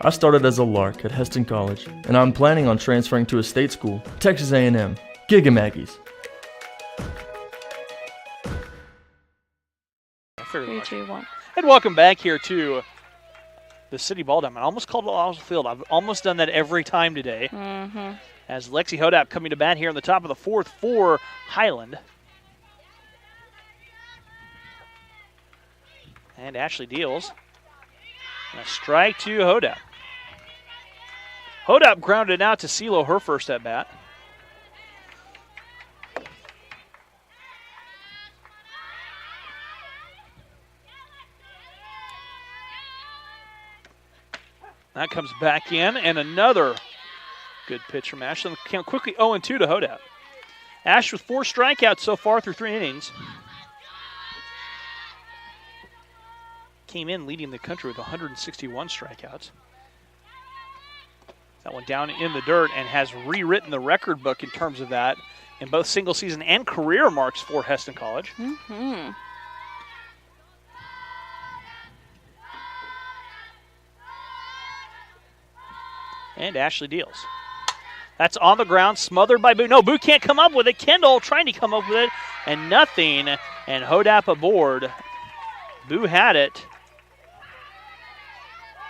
I started as a Lark at Heston College, and I'm planning on transferring to a state school, Texas A&M. Giga Maggies. 3, 2, 1. And welcome back here to the City Ball Diamond. I almost called it Oswald Field. I've almost done that every time today. As Lexi Hodap coming to bat here in the top of the fourth for Highland. And Ashley deals. And a strike to Hodap. Hodap grounded out to CeeLo her first at bat. That comes back in, and another good pitch from Ash. Came quickly 0-2 to Hodap. Ash with 4 strikeouts so far through 3 innings. Came in leading the country with 161 strikeouts. That one down in the dirt and has rewritten the record book in terms of that in both single season and career marks for Heston College. And Ashley deals. That's on the ground, smothered by Boo. No, Boo can't come up with it. Kendall trying to come up with it, and nothing. And Hodap aboard. Boo had it.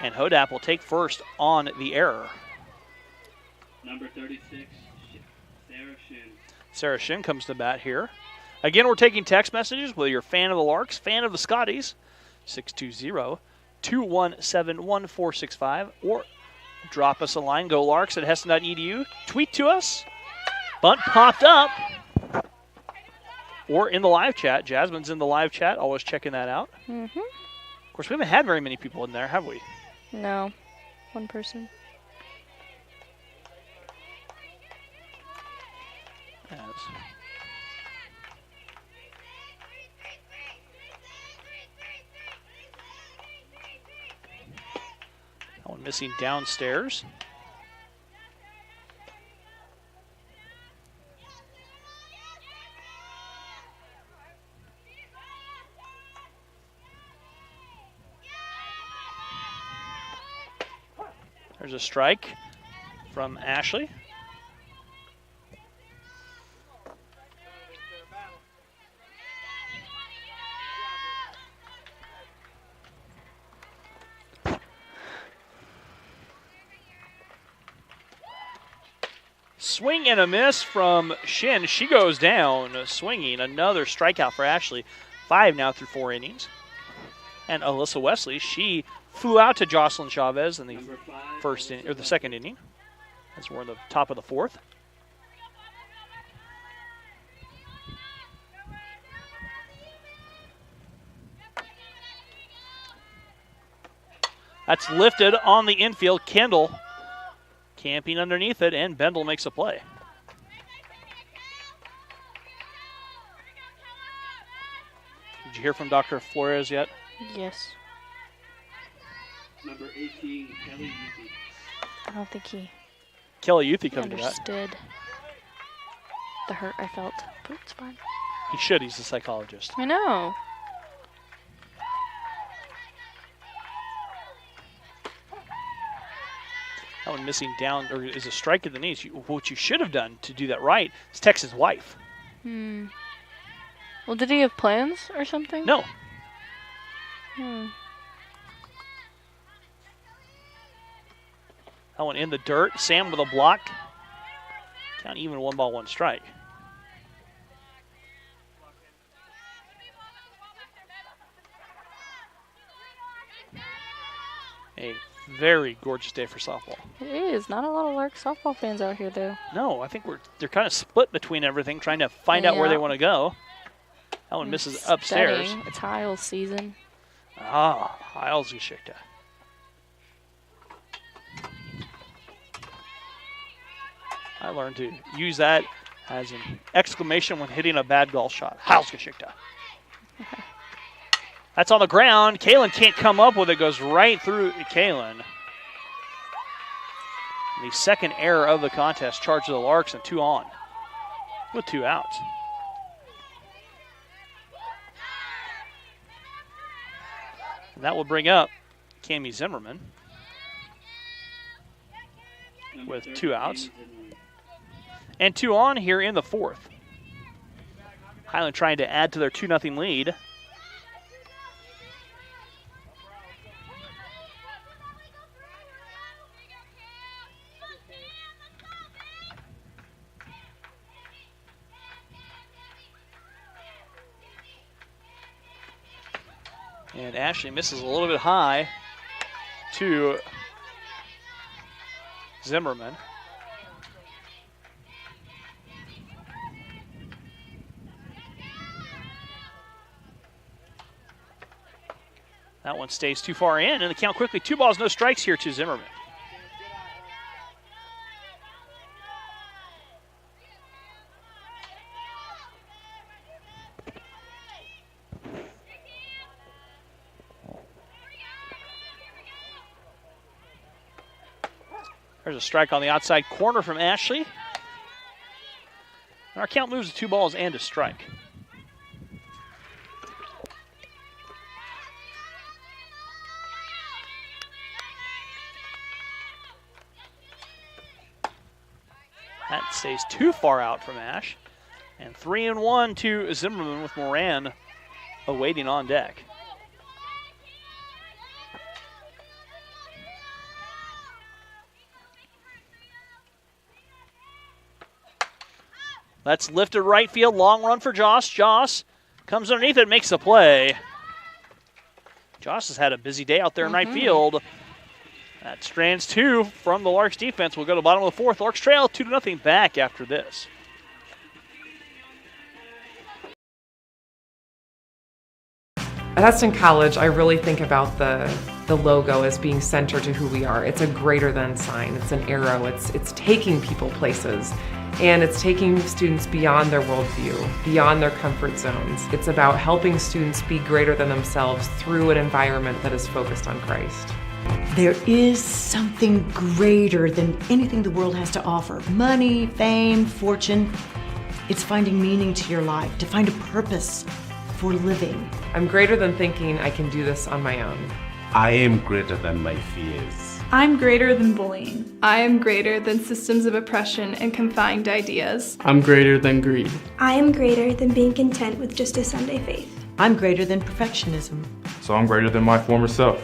And Hodap will take first on the error. Number 36, Sarah Shin. Sarah Shin comes to bat here. Again, we're taking text messages, whether you're a fan of the Larks, fan of the Scotties, 620-217-1465, or drop us a line, go Larks at heston.edu. Tweet to us. Bunt popped up. Or in the live chat. Jasmine's in the live chat, always checking that out. Of course, we haven't had very many people in there, have we? No. One person. As that one missing downstairs. There's a strike from Ashley. Swing and a miss from Shin. She goes down swinging. Another strikeout for Ashley. 5 now through 4 innings. And Alyssa Wesley, she flew out to Jocelyn Chavez in the the second inning, as we're in the top of the 4th. That's lifted on the infield. Kendall camping underneath it, and Bendel makes a play. Did you hear from Dr. Flores yet? Yes. Number 18, Kelly Yuthi. I don't think he Kelly Yuthi coming to that. understood the hurt I felt, but it's fine. He should. He's a psychologist. I know. That That one missing down, or is a strike at the knees. What you should have done to do that right is text his wife. Well, did he have plans or something? No. That one in the dirt. Sam with a block. Count even, 1 ball, 1 strike. A very gorgeous day for softball. It is. Not a lot of Lark softball fans out here, though. No, I think they're kind of split between everything, trying to find out where they want to go. That one misses upstairs. Studying. It's Hiles season. Hiles Geschichte. I learned to use that as an exclamation when hitting a bad golf shot. Hiles Geschichte. That's on the ground. Kalen can't come up with it. Goes right through Kalen. The second error of the contest charges the Larks and 2 on with 2 outs. And that will bring up Cami Zimmerman with 2 outs. And 2 on here in the 4th. Highland trying to add to their 2-0 lead. And Ashley misses a little bit high to Zimmerman. That one stays too far in, and the count quickly. 2 balls, no strikes here to Zimmerman. There's a strike on the outside corner from Ashley. And our count moves to 2 balls and a strike. That stays too far out from Ash. And 3-1 to Zimmerman with Moran awaiting on deck. That's lifted right field, long run for Joss. Joss comes underneath it, makes the play. Joss has had a busy day out there in right field. That strands 2 from the Larks defense. We'll go to the bottom of the 4th. Larks trail 2-0 back after this. At Heston College, I really think about the logo as being centered to who we are. It's a greater than sign. It's an arrow. It's taking people places. And it's taking students beyond their worldview, beyond their comfort zones. It's about helping students be greater than themselves through an environment that is focused on Christ. There is something greater than anything the world has to offer. Money, fame, fortune. It's finding meaning to your life, to find a purpose for living. I'm greater than thinking I can do this on my own. I am greater than my fears. I'm greater than bullying. I am greater than systems of oppression and confined ideas. I'm greater than greed. I am greater than being content with just a Sunday faith. I'm greater than perfectionism. So I'm greater than my former self.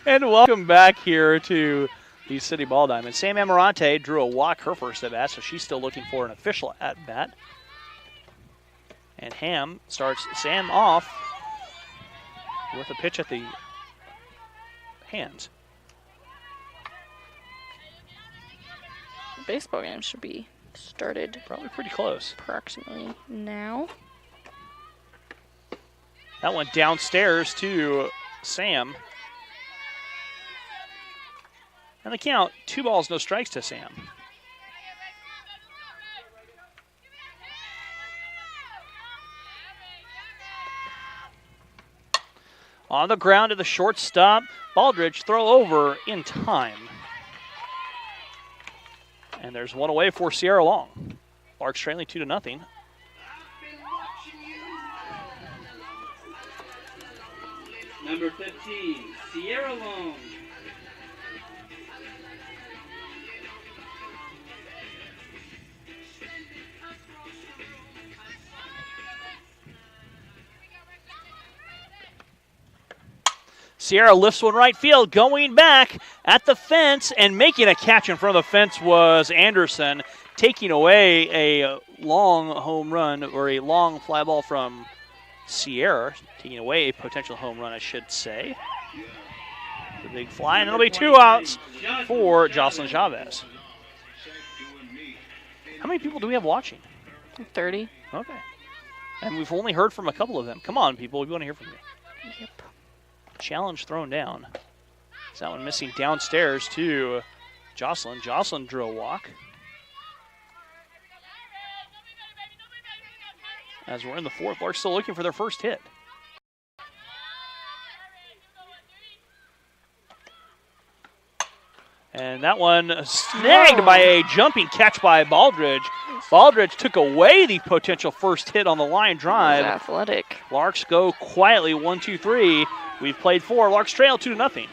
And welcome back here to the City Ball Diamond. Sam Amarante drew a walk her first at bat, so she's still looking for an official at bat. And Ham starts Sam off with a pitch at the hands. The baseball game should be started. Probably pretty close. Approximately now. That went downstairs to Sam. And the count, 2 balls, no strikes to Sam. On the ground to the shortstop, Baldridge throw over in time. And there's one away for Sierra Long. Larks trailing 2-0. Number 15, Sierra Long. Sierra lifts one right field, going back at the fence, and making a catch in front of the fence was Anderson, taking away a long home run, or a long fly ball from Sierra, taking away a potential home run, I should say. The big fly, and it'll be 2 outs for Jocelyn Chavez. How many people do we have watching? 30. Okay. And we've only heard from a couple of them. Come on, people, we want to hear from you. Yep. Challenge thrown down. Is that one missing downstairs to Jocelyn. Jocelyn drew a walk. As we're in the 4th, Larks still looking for their first hit. And that one snagged by a jumping catch by Baldridge. Baldridge took away the potential first hit on the line drive. Athletic. Larks go quietly 1-2-3. We've played 4. Larks trail 2-0.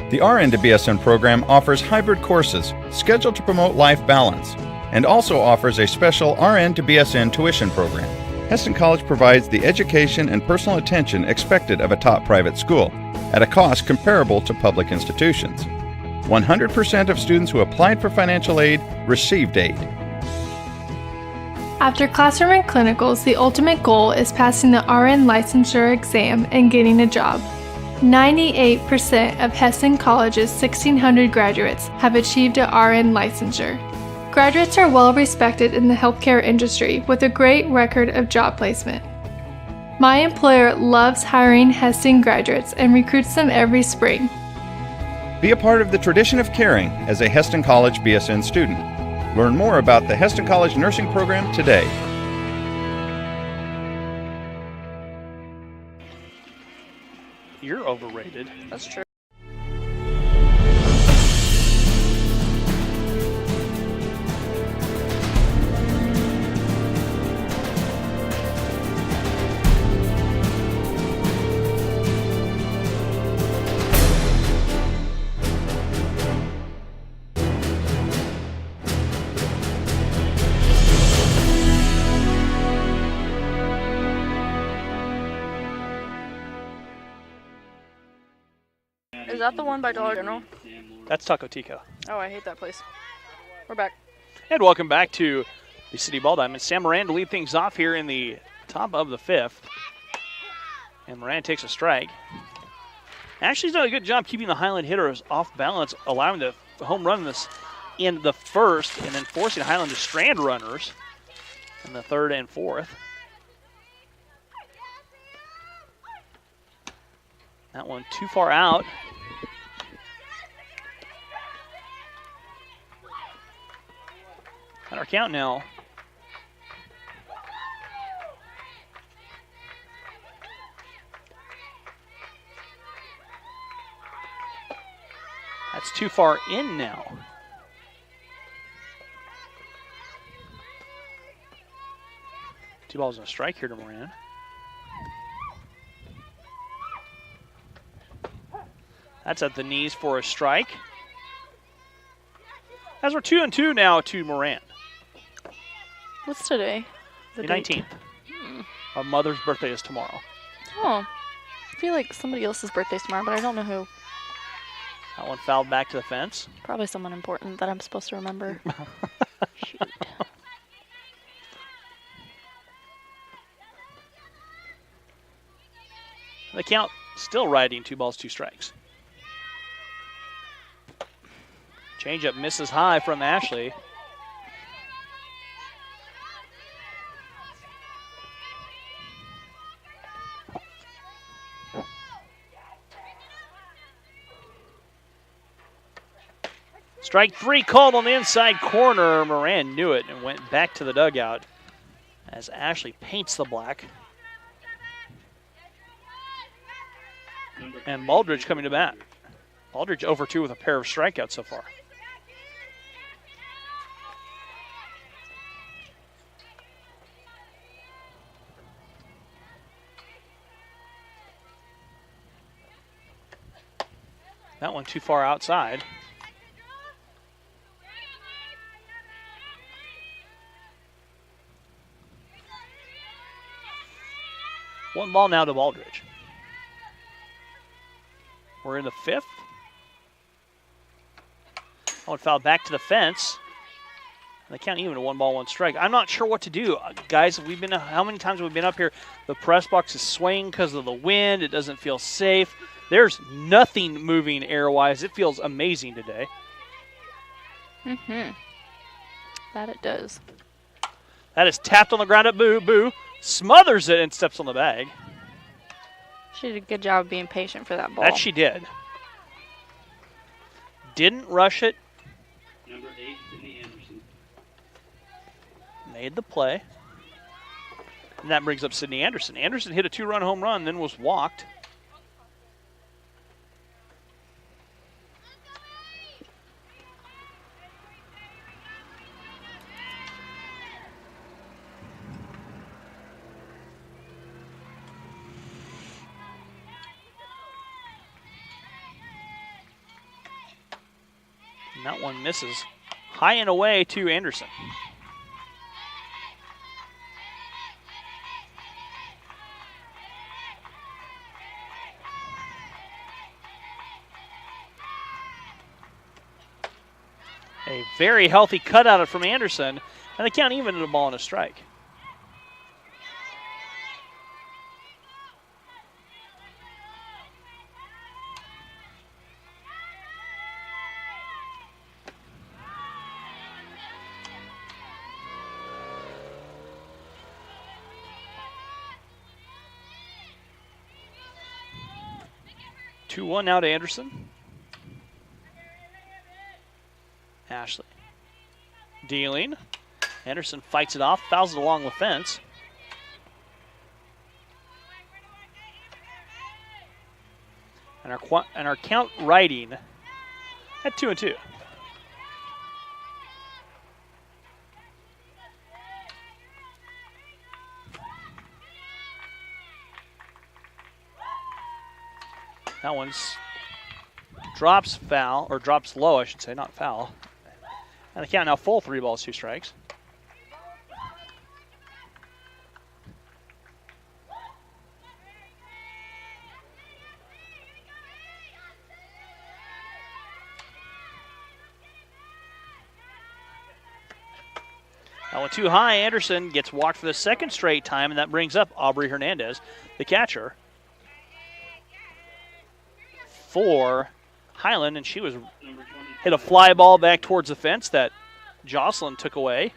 The RN to BSN program offers hybrid courses scheduled to promote life balance and also offers a special RN to BSN tuition program. Hesston College provides the education and personal attention expected of a top private school at a cost comparable to public institutions. 100% of students who applied for financial aid received aid. After classroom and clinicals, the ultimate goal is passing the RN licensure exam and getting a job. 98% of Hesston College's 1,600 graduates have achieved a RN licensure. Graduates are well respected in the healthcare industry with a great record of job placement. My employer loves hiring Hesston graduates and recruits them every spring. Be a part of the tradition of caring as a Hesston College BSN student. Learn more about the Hesston College nursing program today. You're overrated. That's true. Is that the one by Dollar General? That's Taco Tico. Oh, I hate that place. We're back. And welcome back to the City Ball Diamond. Sam Moran to lead things off here in the top of the 5th. And Moran takes a strike. Ashley's done a good job keeping the Highland hitters off balance, allowing the home run in the 1st, and then forcing Highland to strand runners in the 3rd and 4th. That one too far out. At our count now. That's too far in now. Two balls and a strike here to Moran. That's at the knees for a strike. As we're 2-2 now to Moran. What's today? The 19th. Our mother's birthday is tomorrow. Oh. I feel like somebody else's birthday's tomorrow, but I don't know who. That one fouled back to the fence. Probably someone important that I'm supposed to remember. Shoot. The count still riding 2 balls, 2 strikes. Changeup misses high from Ashley. Strike 3 called on the inside corner. Moran knew it and went back to the dugout as Ashley paints the black. And Baldridge coming to bat. Baldridge over 2 with a pair of strikeouts so far. That one too far outside. One ball now to Baldridge. We're in the 5th. That one fouled back to the fence. They count even to 1 ball, 1 strike. I'm not sure what to do. Guys, how many times have we been up here? The press box is swaying because of the wind. It doesn't feel safe. There's nothing moving air-wise. It feels amazing today. That it does. That is tapped on the ground at Boo. Boo smothers it and steps on the bag. She did a good job of being patient for that ball. That she did. Didn't rush it. Number 8, Sydney Anderson. Made the play. And that brings up Sydney Anderson. Anderson hit a 2-run home run, then was walked. And that one misses high and away to Anderson. A very healthy cutout from Anderson, and they count even at a ball and a strike. Two-one now to Anderson. Ashley dealing. Anderson fights it off, fouls it along the fence. And our count riding at 2-2. That one's drops foul, or drops low, I should say, not foul. And the count now full, 3 balls, 2 strikes. That one too high. Anderson gets walked for the 2nd straight time, and that brings up Aubrey Hernandez, the catcher, for Highland, and she was hit a fly ball back towards the fence that Jocelyn took away.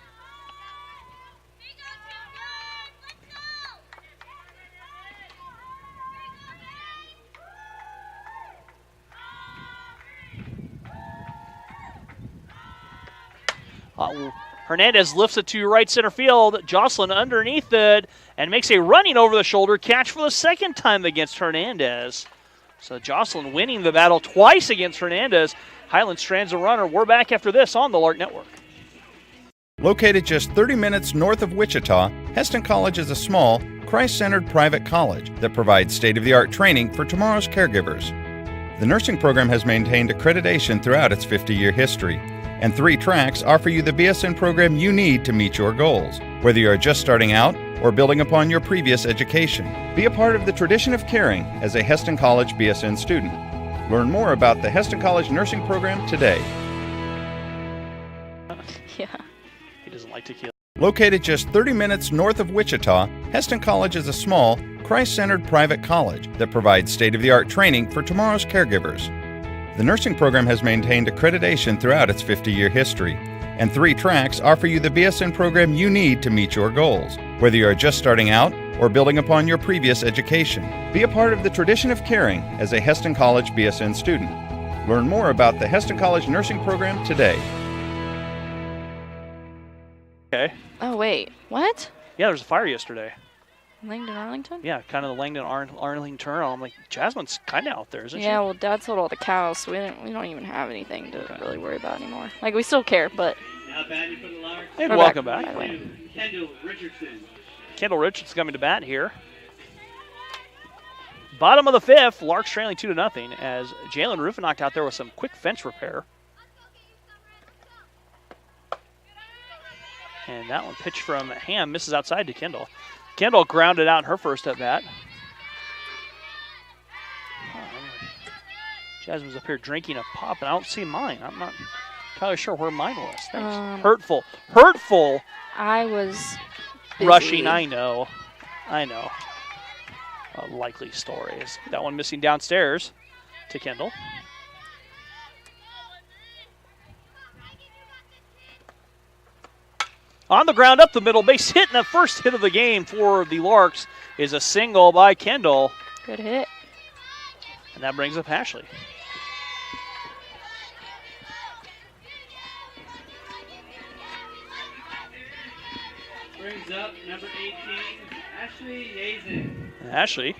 Hernandez lifts it to right center field. Jocelyn underneath it and makes a running over the shoulder catch for the 2nd time against Hernandez. So Jocelyn winning the battle twice against Hernandez. Highland strands a runner. We're back after this on the Lark Network. Located just 30 minutes north of Wichita, Heston College is a small, Christ-centered private college that provides state-of-the-art training for tomorrow's caregivers. The nursing program has maintained accreditation throughout its 50-year history, and 3 tracks offer you the BSN program you need to meet your goals, whether you are just starting out or building upon your previous education. Be a part of the tradition of caring as a Heston College BSN student. Learn more about the Heston College nursing program today. Yeah. He doesn't like to kill. Located just 30 minutes north of Wichita, Heston College is a small, Christ-centered private college that provides state-of-the-art training for tomorrow's caregivers. The nursing program has maintained accreditation throughout its 50-year history, and 3 tracks offer you the BSN program you need to meet your goals, whether you are just starting out or building upon your previous education. Be a part of the tradition of caring as a Heston College BSN student. Learn more about the Heston College nursing program today. Okay. Oh, wait. What? Yeah, there was a fire yesterday. Langdon Arlington? Yeah, kind of the Langdon Arlington turn. I'm like, Jasmine's kind of out there, isn't she? Yeah, well, Dad sold all the cows, so we don't even have anything to really worry about anymore. Like, we still care, but... Now batting for the Larks. And welcome back. Kendall Richardson. Kendall Richards coming to bat here. Bottom of the fifth, Larks trailing 2-0 as Jalen Ruffin knocked out there with some quick fence repair. And that one pitched from Ham misses outside to Kendall. Kendall grounded out in her first at bat. Jasmine's up here drinking a pop, and I don't see mine. I'm not entirely sure where mine was. Thanks. Hurtful. I was busy. Rushing, I know. A likely story is that one missing downstairs to Kendall. On the ground up the middle, base hit, and the first hit of the game for the Larks is a single by Kendall. Good hit. And that brings up Ashley. Brings up number 18, Ashley Yazen. Ashley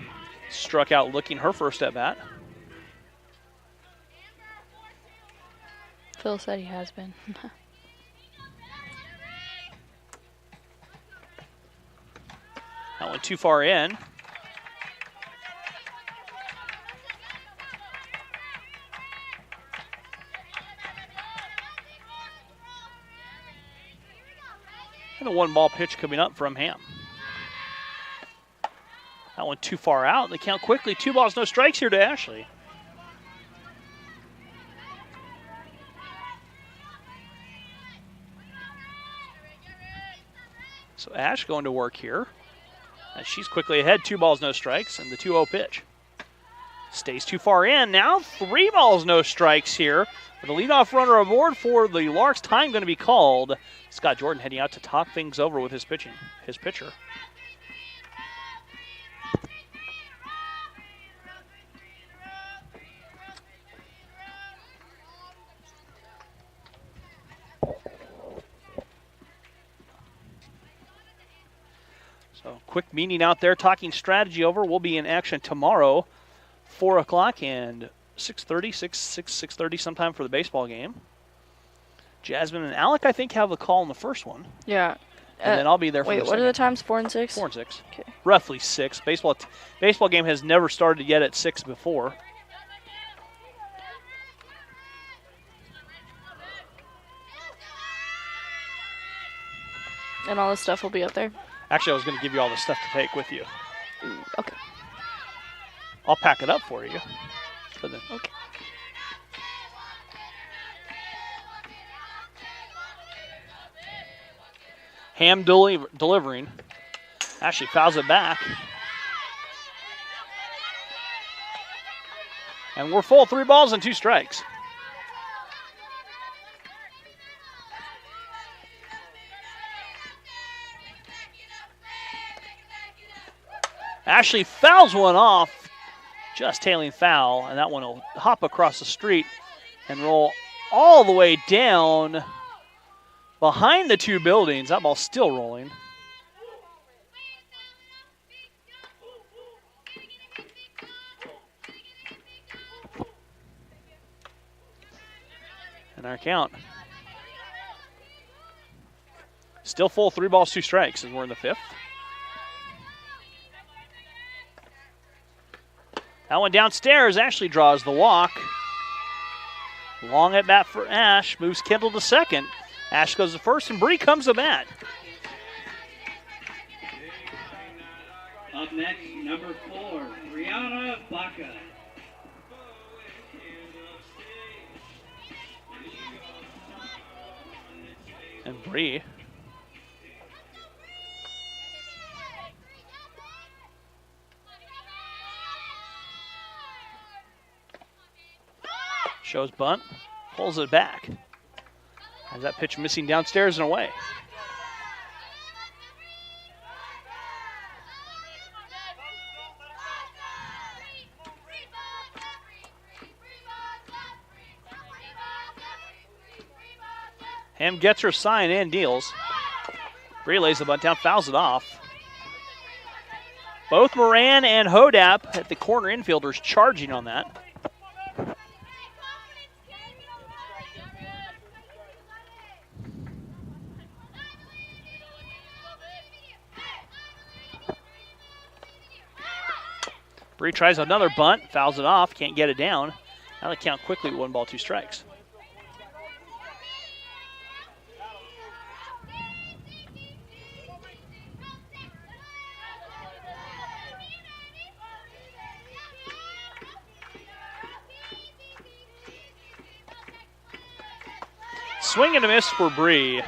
struck out looking her first at bat. Phil said he has been. That went too far in. And a 1-ball pitch coming up from Ham. That one too far out. They count quickly. 2 balls, no strikes here to Ashley. So Ash going to work here. As she's quickly ahead. 2 balls, no strikes, and the 2-0 pitch. Stays too far in. Now 3 balls, no strikes here. With the leadoff runner aboard for the Larks, time going to be called. Scott Jordan heading out to talk things over with his pitcher. So quick meeting out there, talking strategy over. We'll be in action tomorrow, 4 o'clock and 6:30, 6:30 sometime for the baseball game. Jasmine and Alec, I think, have the call in the first one. Yeah. And then I'll be there for the second. Wait, what are the times? 4 and 6? 4 and 6. Okay. Roughly 6. Baseball game has never started yet at 6 before. And all this stuff will be up there? Actually, I was going to give you all the stuff to take with you. Okay. I'll pack it up for you. Okay. Ham delivering. Ashley fouls it back. And we're full. 3 balls and 2 strikes. Ashley fouls one off, just tailing foul, and that one will hop across the street and roll all the way down behind the 2 buildings. That ball's still rolling. And our count. Still full, 3 balls, 2 strikes, and we're in the 5th. That one downstairs. Ashley draws the walk. Long at bat for Ash. Moves Kendall to second. Ash goes to first, and Bree comes to bat. Up next, number 4, Brianna Baca. And Bree. Shows bunt, pulls it back. Has that pitch missing downstairs and away. Ham gets her sign and deals. Bree lays the bunt down, fouls it off. Both Moran and Hodap at the corner infielders charging on that. Bree tries another bunt, fouls it off, can't get it down. Now they count quickly, 1 ball, 2 strikes. Swing and a miss for Bree.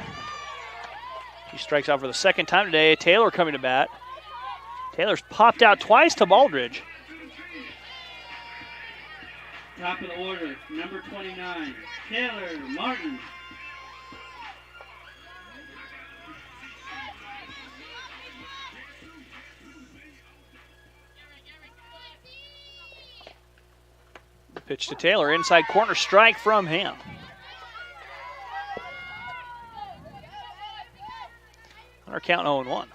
She strikes out for the 2nd time today. Taylor coming to bat. Taylor's popped out twice to Baldridge. Top of the order, number 29, Taylor Martin. Pitch to Taylor, inside corner strike from Ham. On our count 0-1.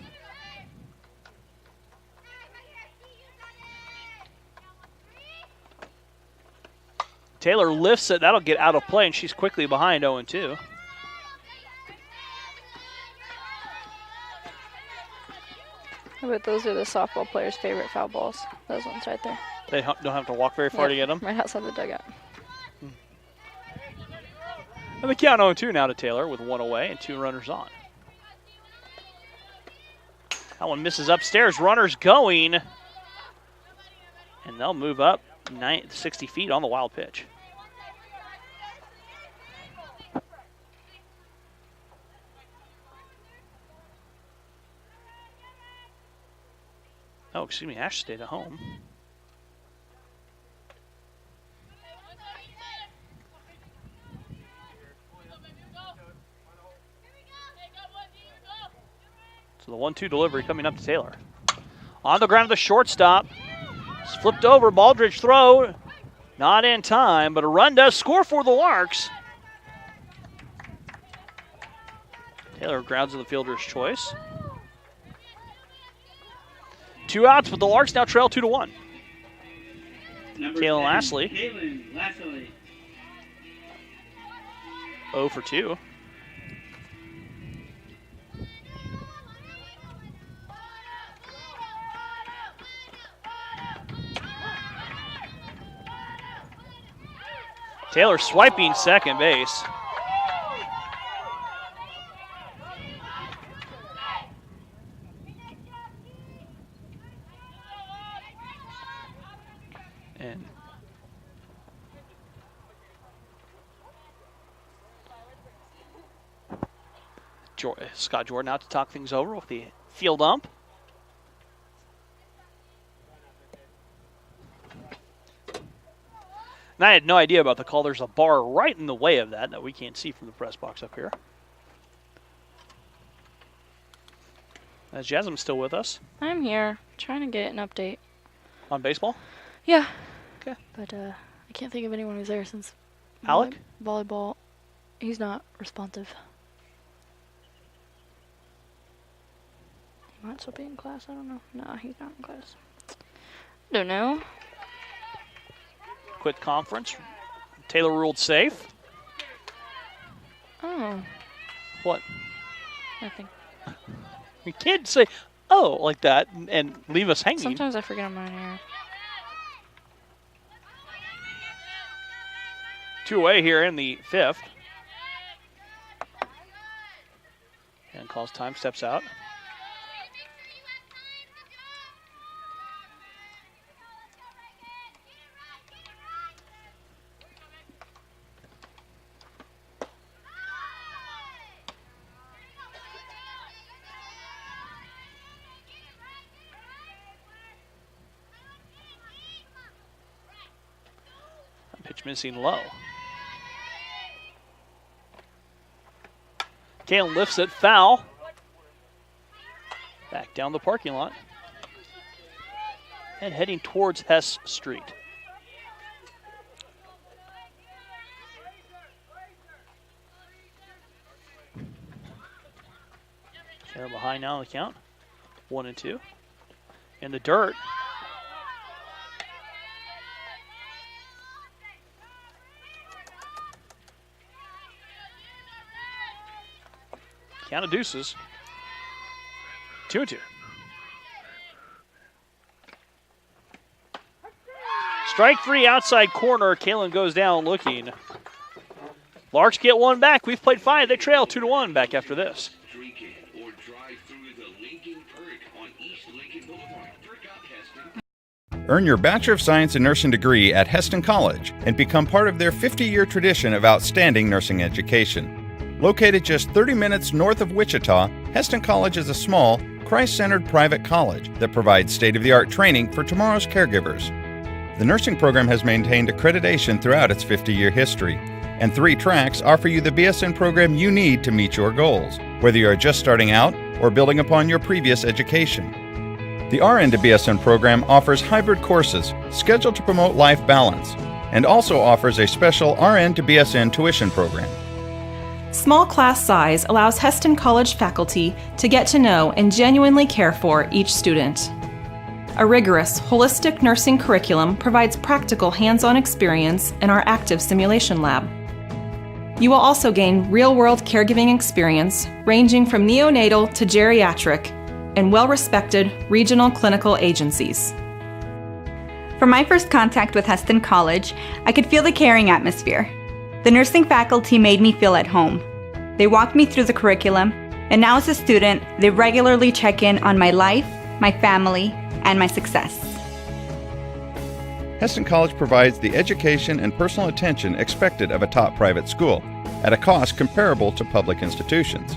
Taylor lifts it. That'll get out of play, and she's quickly behind 0-2. I bet those are the softball players' favorite foul balls. Those ones right there. They don't have to walk very far to get them. Right outside the dugout. And the count 0-2 now to Taylor with 1 away and 2 runners on. That one misses upstairs. Runners going. And they'll move up 60 feet on the wild pitch. Oh, excuse me, Ash stayed at home. So the 1-2 delivery coming up to Taylor. On the ground of the shortstop. It's flipped over, Baldridge throw. Not in time, but a run does score for the Larks. Taylor grounds to the fielder's choice. 2 outs, but the Larks now trail 2-1. Kaylin Lashley. 0 for 2. Taylor swiping second base. And Scott Jordan out to talk things over with the field ump. And I had no idea about the call. There's a bar right in the way of that we can't see from the press box up here. Is Jasmine still with us? I'm here, trying to get an update. On baseball? Yeah. Okay. But I can't think of anyone who's there since Alec? Volleyball. He's not responsive. He might still be in class, I don't know. No, he's not in class. Don't know. Quit conference. Taylor ruled safe. Oh. What? Nothing. You can't say, oh, like that and leave us hanging. Sometimes I forget I'm on air. 2 away here in the 5th. And calls time, steps out. Pitch missing low. Kalen lifts it, foul. Back down the parking lot. And heading towards Hess Street. Kalen behind now on the count. 1-2. In the dirt. Count of deuces. 2-2. Strike three, outside corner. Kalen goes down looking. Larks get one back. We've played 5. They trail 2-1 back after this. Earn your Bachelor of Science in Nursing degree at Heston College and become part of their 50-year tradition of outstanding nursing education. Located just 30 minutes north of Wichita, Heston College is a small, Christ-centered private college that provides state-of-the-art training for tomorrow's caregivers. The nursing program has maintained accreditation throughout its 50-year history, and 3 tracks offer you the BSN program you need to meet your goals, whether you are just starting out or building upon your previous education. The RN to BSN program offers hybrid courses scheduled to promote life balance, and also offers a special RN to BSN tuition program. Small class size allows Heston College faculty to get to know and genuinely care for each student. A rigorous, holistic nursing curriculum provides practical hands-on experience in our active simulation lab. You will also gain real-world caregiving experience ranging from neonatal to geriatric and well-respected regional clinical agencies. From my first contact with Heston College, I could feel the caring atmosphere. The nursing faculty made me feel at home. They walked me through the curriculum, and now as a student, they regularly check in on my life, my family, and my success. Heston College provides the education and personal attention expected of a top private school at a cost comparable to public institutions.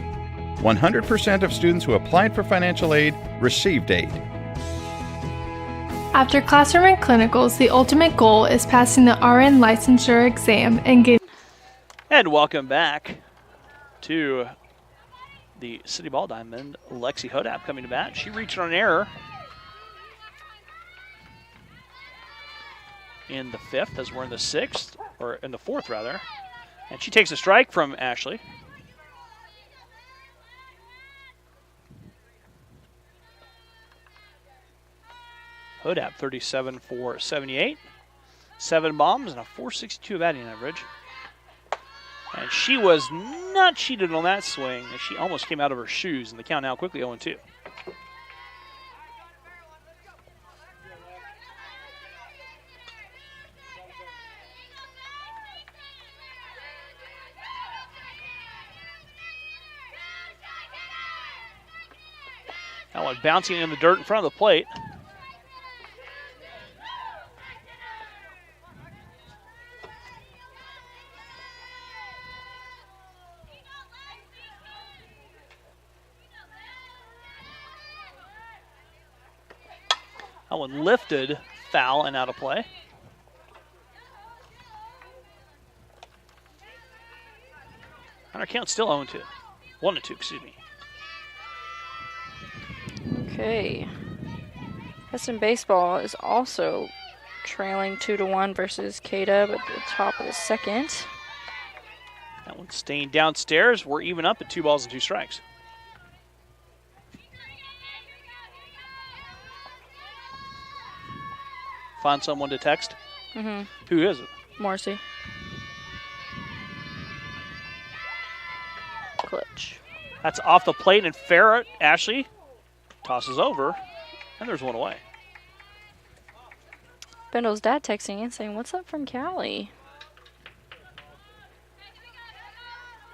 100% of students who applied for financial aid received aid. After classroom and clinicals, the ultimate goal is passing the RN licensure exam and getting... And welcome back to the City Ball Diamond. Lexi Hodap coming to bat. She reached on an error in the 5th as we're in the 6th, or in the 4th rather. And she takes a strike from Ashley. Hodap 37 for 78. 7 bombs and a 462 batting average. And she was not cheated on that swing. She almost came out of her shoes, and the count now quickly 0-2. That one bouncing in the dirt in front of the plate. That one lifted, foul, and out of play. And our count's still 0-2. 1-2, excuse me. Okay. Heston Baseball is also trailing 2-1 versus K-Dub at the top of the 2nd. That one's staying downstairs. We're even up at 2 balls and 2 strikes. Find someone to text? Mm-hmm. Who is it? Morrissey. Clutch. That's off the plate, and Farrah, Ashley, tosses over, and there's one away. Bendel's dad texting in saying, "What's up from Cali?"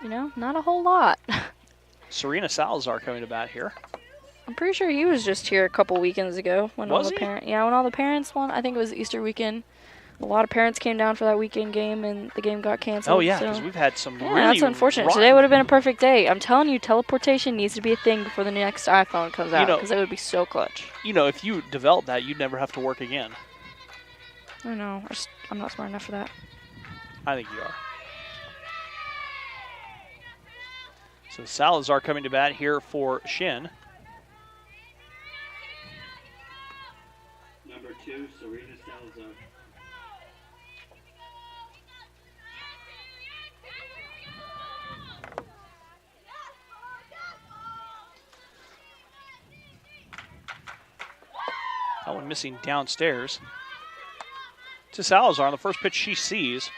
You know, not a whole lot. Serena Salazar coming to bat here. I'm pretty sure he was just here a couple weekends ago when Was all the he? parents. Yeah, when all the parents won. I think it was Easter weekend. A lot of parents came down for that weekend game, and the game got canceled. Oh yeah, so. because we've had some Yeah, really that's unfortunate. rotten- Today would have been a perfect day. I'm telling you, teleportation needs to be a thing before the next iPhone comes out, know- because it would be so clutch. You know, if you develop that, you'd never have to work again. I know. I'm not smart enough for that. I think you are. So Salazar coming to bat here for Shin. Number 2, Serena Salazar. That one missing downstairs. To Salazar on the first pitch she sees.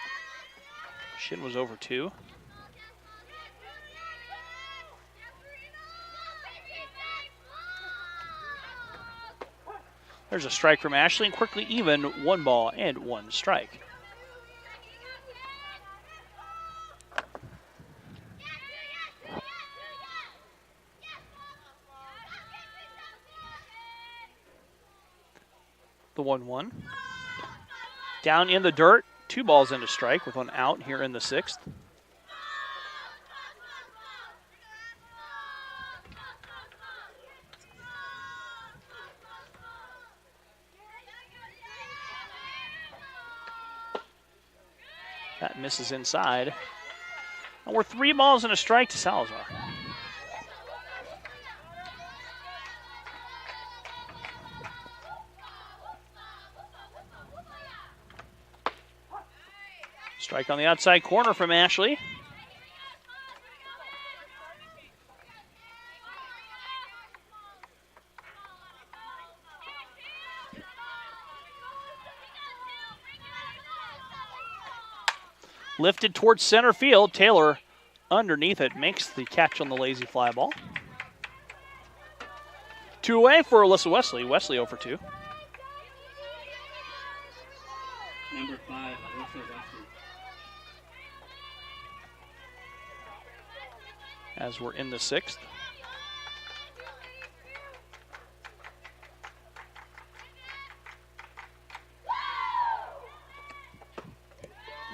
Shin was over 2. There's a strike from Ashley, and quickly even 1 ball and 1 strike. The 1-1. Down in the dirt, 2 balls and a strike with 1 out here in the 6th. That misses inside. And we're 3 balls and a strike to Salazar. Strike on the outside corner from Ashley. Lifted towards center field. Taylor underneath it makes the catch on the lazy fly ball. 2 away for Alyssa Wesley. Wesley 0 for 2. Number 5, Alyssa Wesley. As we're in the 6th.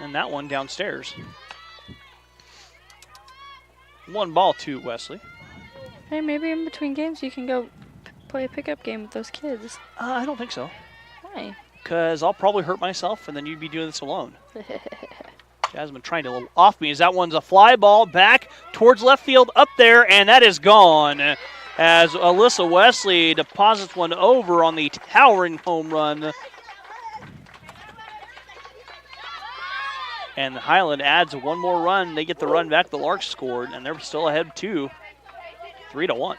And that one downstairs. 1 ball to Wesley. Hey, maybe in between games you can go play a pickup game with those kids. I don't think so. Why? Because I'll probably hurt myself, and then you'd be doing this alone. Jasmine trying to off me as that one's a fly ball back towards left field up there, and that is gone as Alyssa Wesley deposits one over on the towering home run. And Highland adds 1 more run. They get the run back. The Larks scored, and they're still ahead 3-1.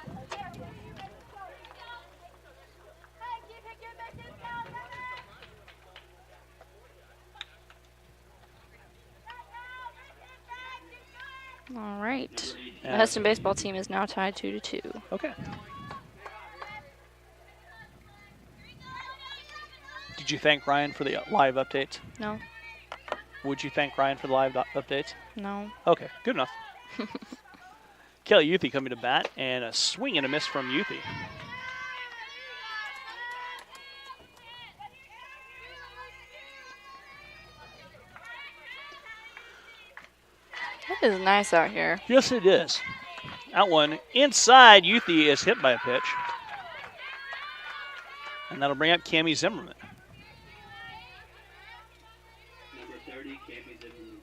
All right. The Heston baseball team is now tied 2-2. Okay. Did you thank Ryan for the live updates? No. Would you thank Ryan for the live updates? No. Okay, good enough. Kelly Youthy coming to bat, and a swing and a miss from Youthy. It is nice out here. Yes, it is. That one inside, Youthy is hit by a pitch. And that'll bring up Cammie Zimmerman. Number 30, Cammie Zimmerman.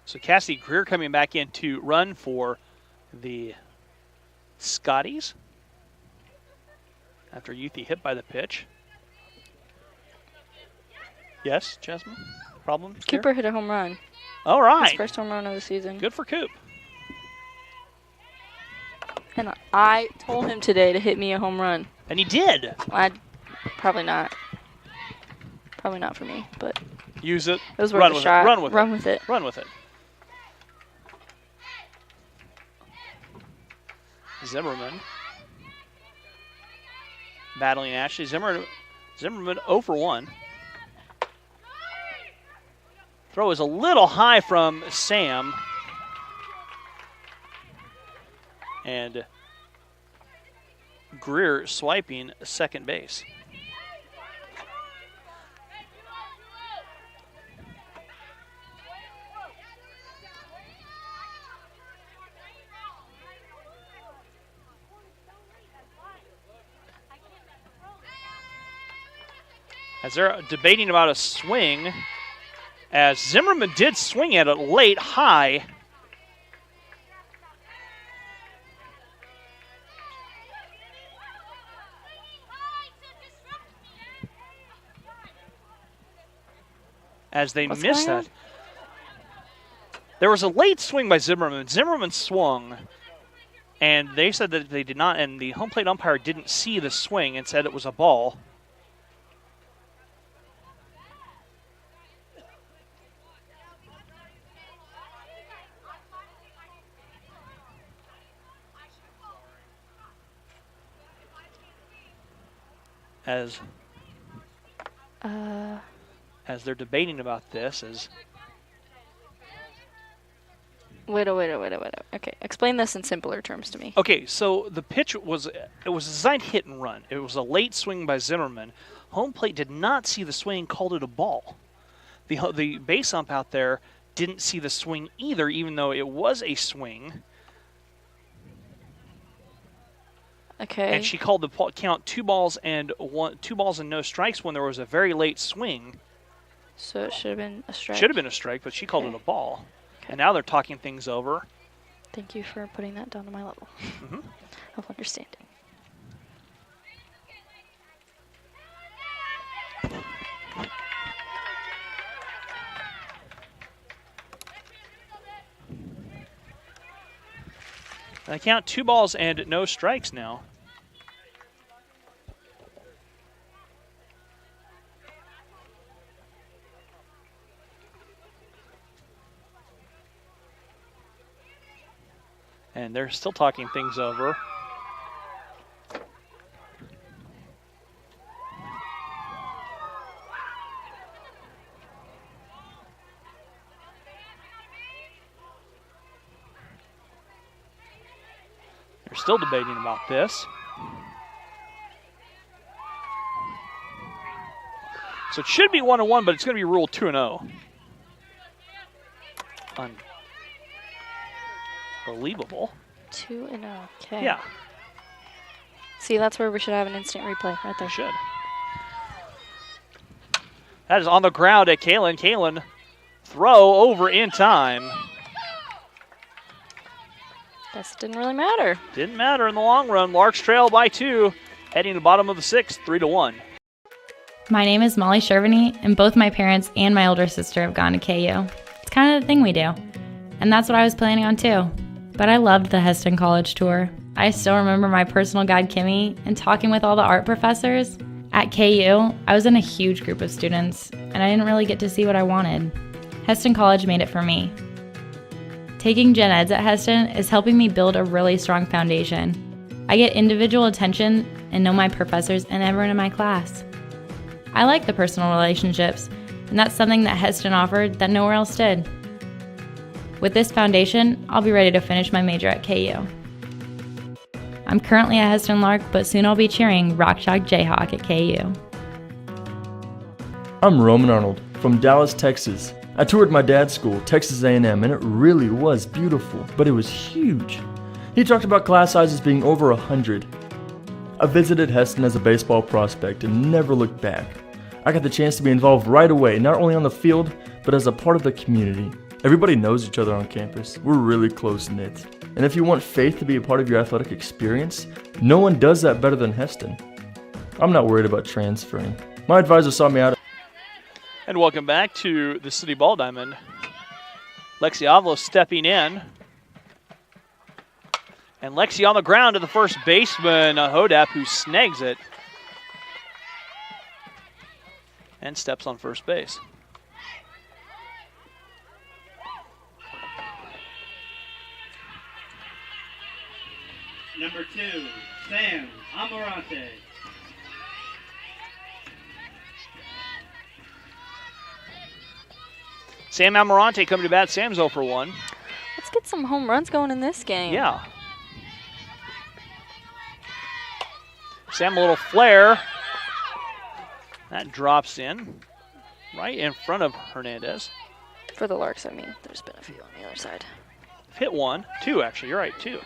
So Cassie Greer coming back in to run for the Scotties after Youthy hit by the pitch. Yes, Jasmine? Problem? Cooper hit a home run. All right. His first home run of the season. Good for Coop. And I told him today to hit me a home run. And he did. Probably not. Probably not for me, but use it. It was worth a shot. Run with it. Run with it. Zimmerman battling Ashley. Zimmerman 0 for 1. Throw is a little high from Sam. And Greer swiping second base. As they're debating about a swing, as Zimmerman did swing at it late, high. As they missed that. There was a late swing by Zimmerman. Zimmerman swung And they said that they did not, and the home plate umpire didn't see the swing and said it was a ball. As they're debating about this, Wait. Okay, explain this in simpler terms to me. Okay, so the pitch was designed hit and run. It was a late swing by Zimmerman. Home plate did not see the swing, called it a ball. The base ump out there didn't see the swing either, even though it was a swing. Okay. And she called the count 2 balls and no strikes when there was a very late swing. So it should have been a strike. Should have been a strike, but she called it a ball. Okay. And now they're talking things over. Thank you for putting that down to my level of understanding. I count 2 balls and no strikes now. And they're still talking things over. They're still debating about this. So it should be 1-1, but it's going to be ruled 2-0. Unbelievable. 2-0. Okay. Yeah. See, that's where we should have an instant replay right there. Should. That is on the ground at Kalen. Kalen, throw over in time. This didn't really matter. Didn't matter in the long run. Larks trail by 2, heading to the bottom of the 6th, 3-1. My name is Molly Shervany, and both my parents and my older sister have gone to KU. It's kind of the thing we do. And that's what I was planning on too. But I loved the Heston College tour. I still remember my personal guide, Kimmy, and talking with all the art professors. At KU, I was in a huge group of students, and I didn't really get to see what I wanted. Heston College made it for me. Taking gen eds at Heston is helping me build a really strong foundation. I get individual attention and know my professors and everyone in my class. I like the personal relationships, and that's something that Heston offered that nowhere else did. With this foundation, I'll be ready to finish my major at KU. I'm currently a Heston Lark, but soon I'll be cheering Rock Chalk Jayhawk at KU. I'm Roman Arnold from Dallas, Texas. I toured my dad's school, Texas A&M, and it really was beautiful, but it was huge. He talked about class sizes being over 100. I visited Heston as a baseball prospect and never looked back. I got the chance to be involved right away, not only on the field, but as a part of the community. Everybody knows each other on campus. We're really close-knit. And if you want faith to be a part of your athletic experience, no one does that better than Heston. I'm not worried about transferring. My advisor saw me out. And welcome back to the City Ball Diamond. Lexi Avalos stepping in. And Lexi on the ground to the first baseman, Hodap, who snags it and steps on first base. Number 2, Sam Amarante. Sam Amarante coming to bat. Sam's 0 for 1. Let's get some home runs going in this game. Yeah. Sam, a little flare. That drops in right in front of Hernandez. For the Larks, I mean. There's been a few on the other side. Hit 1. 2, actually. You're right, 2.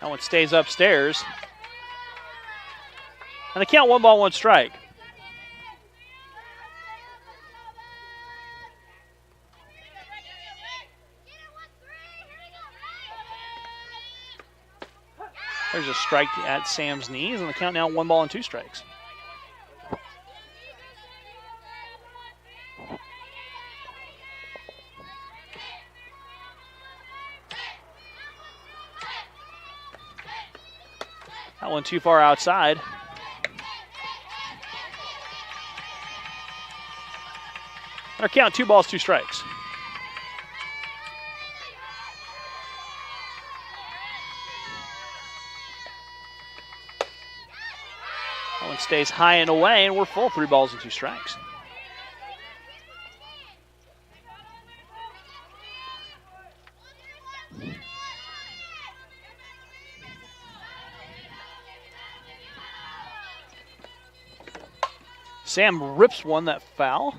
That one stays upstairs. And the count 1 ball, 1 strike. There's a strike at Sam's knees, and the count now 1 ball and 2 strikes. That one too far outside. Our count 2 balls, 2 strikes. That one stays high and away, and we're full 3 balls and 2 strikes. Sam rips one that foul.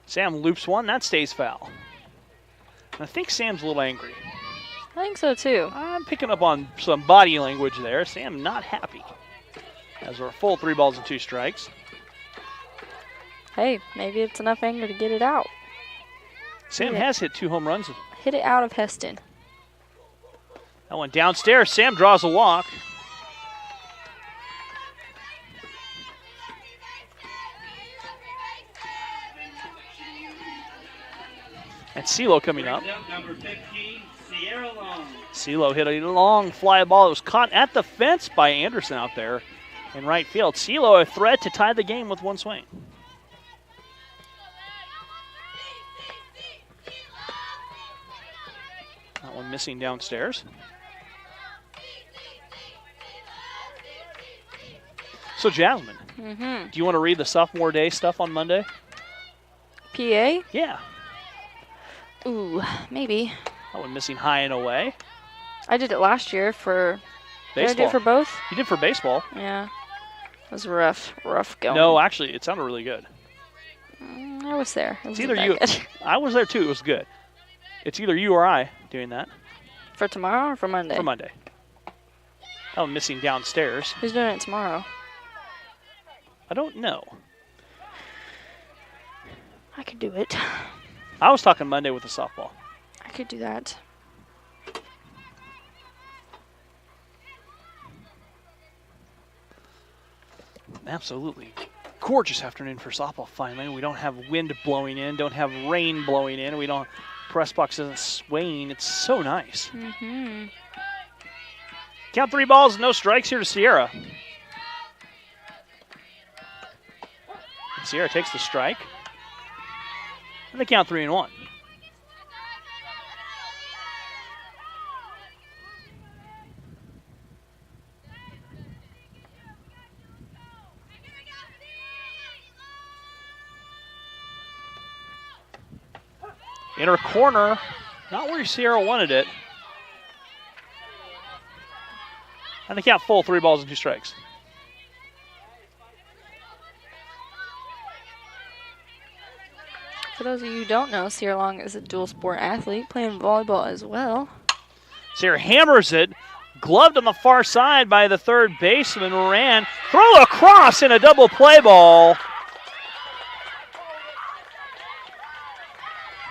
Sam loops one, that stays foul. And I think Sam's a little angry. I think so too. I'm picking up on some body language there. Sam not happy. As we're full 3 balls and 2 strikes. Hey, maybe it's enough anger to get it out. Sam has hit 2 home runs. Hit it out of Heston. That one downstairs. Sam draws a walk. And CeeLo coming up. Number 15, Sierra Long. CeeLo hit a long fly ball that was caught at the fence by Anderson out there in right field. CeeLo a threat to tie the game with 1 swing. That one missing downstairs. So Jasmine, do you want to read the sophomore day stuff on Monday? PA? Yeah. Ooh, maybe. That one missing high and away. I did it last year for baseball. Did I do it for both? You did for baseball. Yeah. It was rough going. No, actually, it sounded really good. I was there. It It's either you. good. I was there too. It was good. It's either you or I doing that. For tomorrow or for Monday? For Monday. That one missing downstairs. Who's doing it tomorrow? I don't know. I could do it. I was talking Monday with the softball. I could do that. Absolutely gorgeous afternoon for softball finally. We don't have wind blowing in, don't have rain blowing in, we don't, press box isn't swaying. It's so nice. Count 3 balls, no strikes here to Sierra. Sierra takes the strike. And they count 3-1. Inner corner, not where Sierra wanted it. And they count full 3 balls and 2 strikes. For those of you who don't know, Sierra Long is a dual sport athlete playing volleyball as well. Sierra hammers it, gloved on the far side by the third baseman, ran, throw across in a double play ball.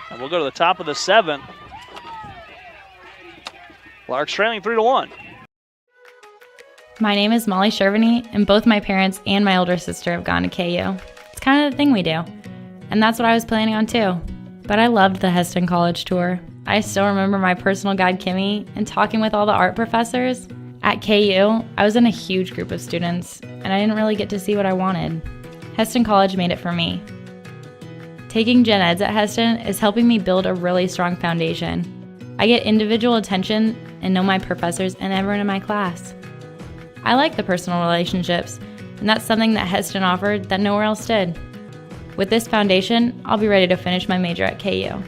And we'll go to the top of the 7th. Larks trailing 3-1. My name is Molly Shervany, and both my parents and my older sister have gone to KU. It's kind of the thing we do. And that's what I was planning on too. But I loved the Heston College tour. I still remember my personal guide, Kimmy, and talking with all the art professors. At KU, I was in a huge group of students, and I didn't really get to see what I wanted. Heston College made it for me. Taking gen eds at Heston is helping me build a really strong foundation. I get individual attention and know my professors and everyone in my class. I like the personal relationships, and that's something that Heston offered that nowhere else did. With this foundation, I'll be ready to finish my major at KU.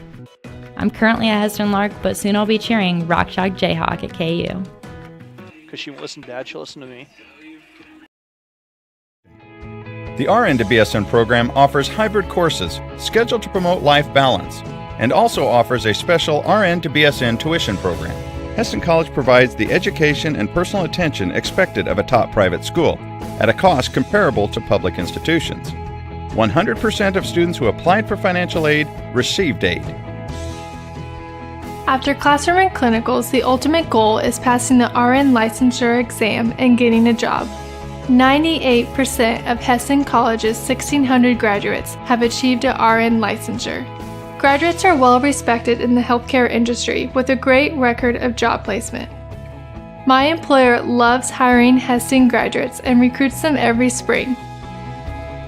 I'm currently a Heston Lark, but soon I'll be cheering Rock Chalk Jayhawk at KU. Because she won't listen to Dad, she'll listen to me. The RN to BSN program offers hybrid courses scheduled to promote life balance and also offers a special RN to BSN tuition program. Heston College provides the education and personal attention expected of a top private school at a cost comparable to public institutions. 100% of students who applied for financial aid received aid. After classroom and clinicals, the ultimate goal is passing the RN licensure exam and getting a job. 98% of Heston College's 1,600 graduates have achieved a RN licensure. Graduates are well respected in the healthcare industry with a great record of job placement. My employer loves hiring Heston graduates and recruits them every spring.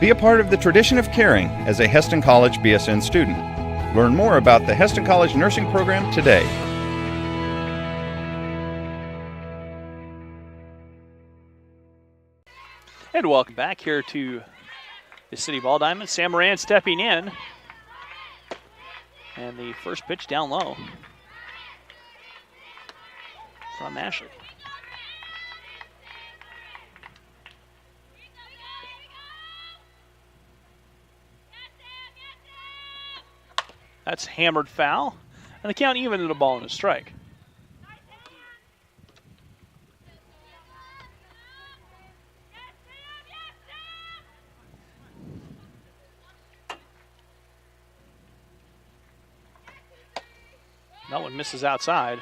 Be a part of the tradition of caring as a Heston College BSN student. Learn more about the Heston College Nursing Program today. And welcome back here to the City Ball Diamond. Sam Moran stepping in. And the first pitch down low from Ashley. That's hammered foul. And the count even at a ball and a strike. That one misses outside.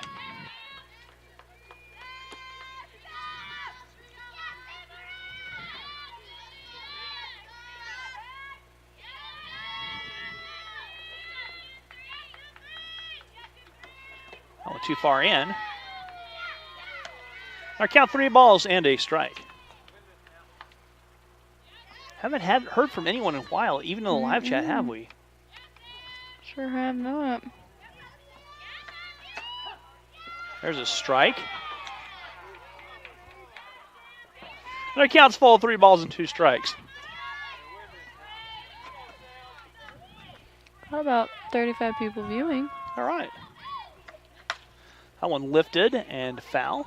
That one too far in. Our count 3 balls and a strike. Haven't heard from anyone in a while, even in the live chat, have we? Sure have not. There's a strike. And our count's full, 3 balls and 2 strikes. How about 35 people viewing? All right. That one lifted and foul.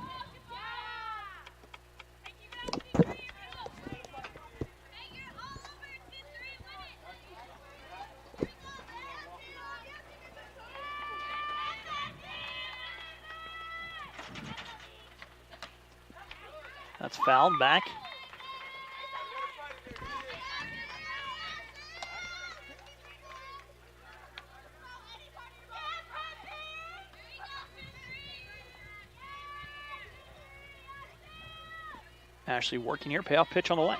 That's fouled back. Ashley working here, payoff pitch on the way.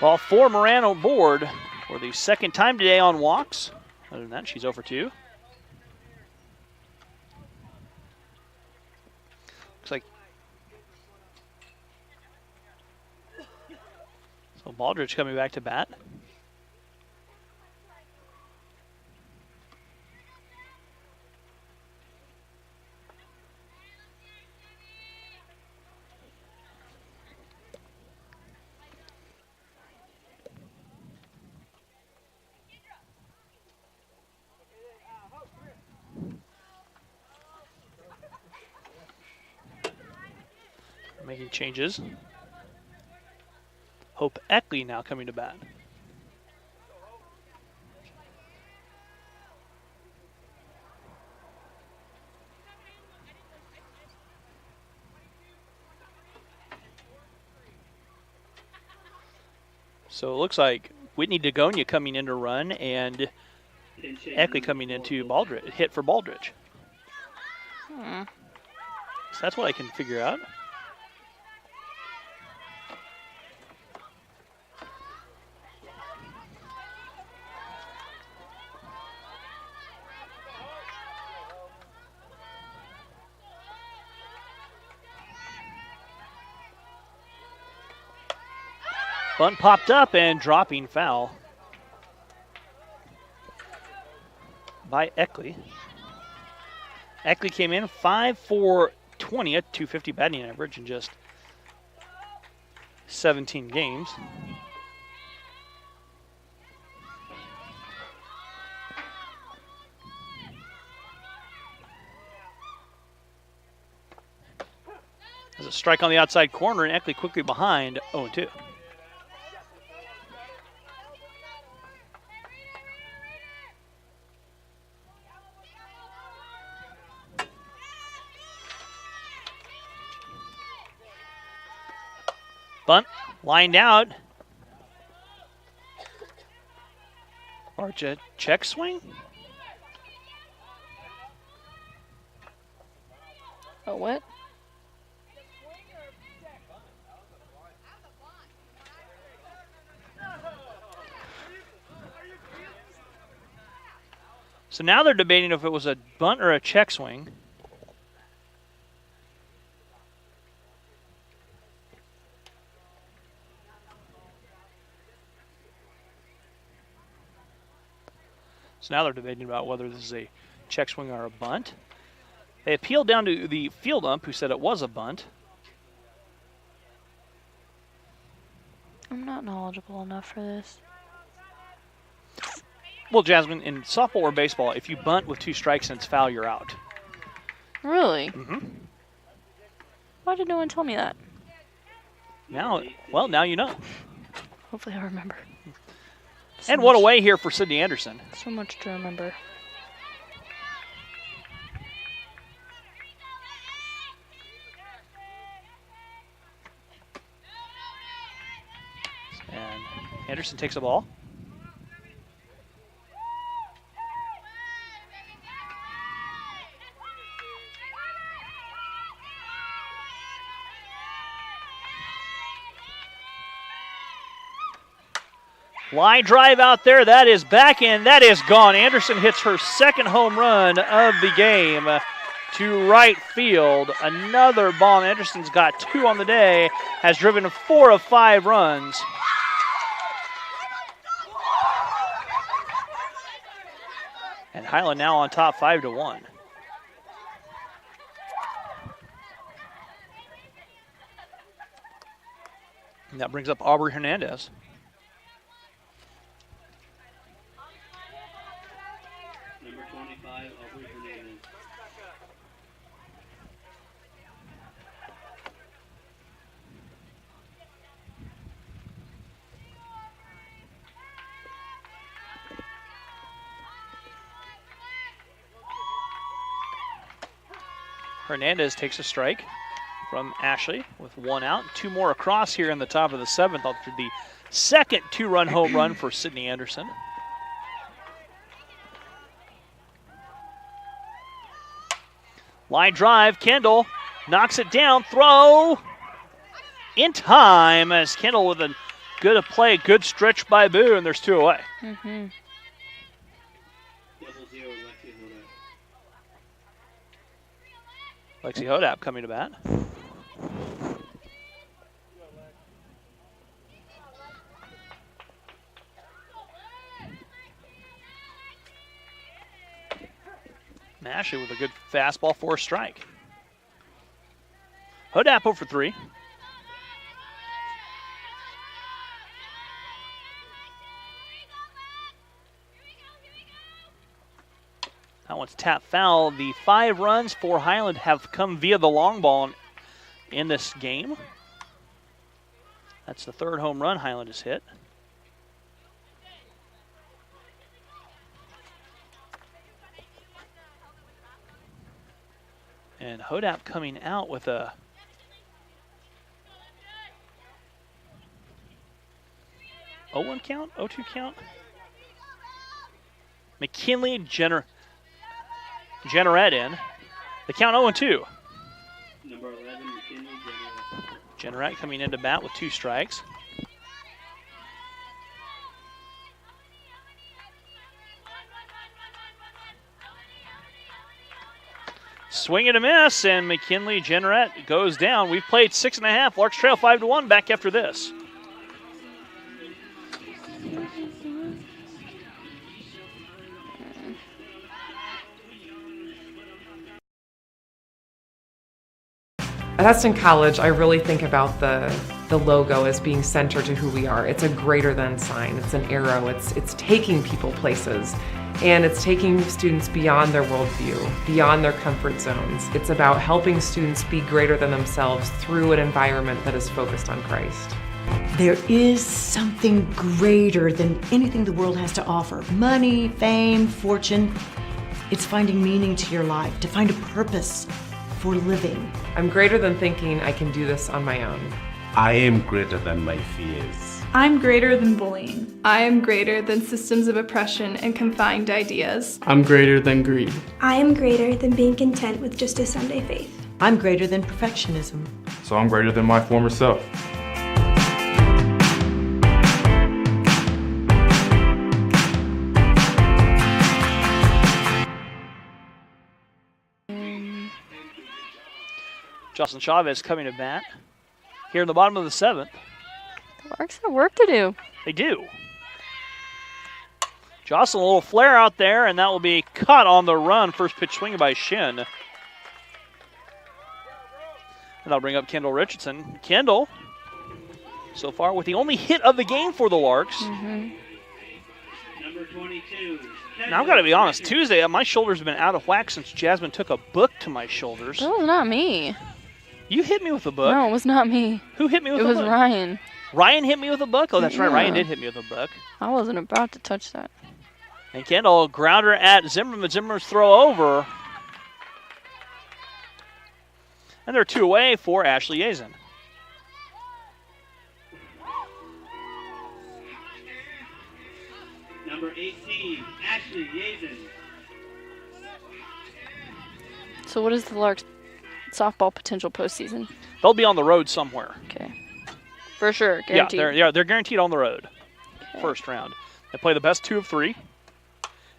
Ball 4, Moran on board for the second time today on walks. Other than that, she's 0 for 2. Looks like so Baldridge coming back to bat. Making changes. Hope Eckley now coming to bat. So it looks like Whitney Dagonia coming in to run and Eckley coming into Baldridge, hit for Baldridge. So that's what I can figure out. Bunt popped up and dropping foul by Eckley. Eckley came in 5 for 20 at 250 batting average in just 17 games. There's a strike on the outside corner and Eckley quickly behind 0-2. Bunt, lined out. Or check swing? Oh, what? So now they're debating if it was a bunt or a check swing. So now they're debating about whether this is a check swing or a bunt. They appealed down to the field ump, who said it was a bunt. I'm not knowledgeable enough for this. Well, Jasmine, in softball or baseball, if you bunt with 2 strikes and it's foul, you're out. Really? Mm-hmm. Why did no one tell me that? Now you know. Hopefully I remember. And what a way here for Sydney Anderson. So much to remember. And Anderson takes a ball. Line drive out there. That is back in. That is gone. Anderson hits her second home run of the game to right field. Another bomb. Anderson's got 2 on the day. Has driven 4 of 5 runs. And Highland now on top 5-1. And that brings up Aubrey Hernandez. Number 25, Aubrey Hernandez. Hernandez takes a strike from Ashley with 1 out. 2 more across here in the top of the 7th after the second 2-run home run for Sydney Anderson. Line drive, Kendall knocks it down, throw in time as Kendall with a good play, good stretch by Boo, and there's 2 away. Mm-hmm. Lexi Hodap coming to bat. Ashley with a good fastball for a strike. Hodap 0 for 3. That one's tap foul. The 5 runs for Highland have come via the long ball in this game. That's the 3rd home run Highland has hit. And Hodap coming out with a (0-1 count, 0-2 count. McKinley Jennerette in. The count 0-2. Number 11, McKinley Jennerette. Jennerette coming into bat with 2 strikes. Swing and a miss, and McKinley Jennerette goes down. We've played 6.5. Larks trail 5-1. Back after this. At Heston College, I really think about the logo as being centered to who we are. It's a greater than sign. It's an arrow. It's taking people places. And it's taking students beyond their worldview, beyond their comfort zones. It's about helping students be greater than themselves through an environment that is focused on Christ. There is something greater than anything the world has to offer. Money, fame, fortune. It's finding meaning to your life, to find a purpose for living. I'm greater than thinking I can do this on my own. I am greater than my fears. I'm greater than bullying. I am greater than systems of oppression and confined ideas. I'm greater than greed. I am greater than being content with just a Sunday faith. I'm greater than perfectionism. So I'm greater than my former self. Jocelyn Chavez coming to bat here in the bottom of the 7th. The Larks have work to do. They do. Jocelyn, a little flare out there, and that will be caught on the run. First pitch swinging by Shin. And that'll bring up Kendall Richardson. Kendall, so far, with the only hit of the game for the Larks. Number 22. Now, I've got to be honest. Tuesday, my shoulders have been out of whack since Jasmine took a book to my shoulders. That was not me. You hit me with a book. No, it was not me. Who hit me with a book? It was Ryan. Ryan hit me with a book? Oh, that's right. Yeah. Ryan did hit me with a book. I wasn't about to touch that. And Kendall, grounder at Zimmerman. Zimmerman's throw over. And they're 2 away for Ashley Yazen. Number 18, Ashley Yazen. So what is the Larks' softball potential postseason? They'll be on the road somewhere. Okay. For sure, guaranteed. They're guaranteed on the road. Okay. First round. They play the best 2 of 3.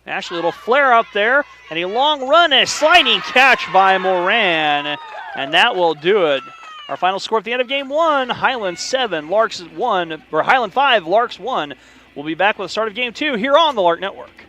Ashley, a little flare up there, and a long run and a sliding catch by Moran, and that will do it. Our final score at the end of game 1, Highland 7, Larks 1, or Highland 5, Larks 1. We'll be back with the start of game 2 here on the Lark Network.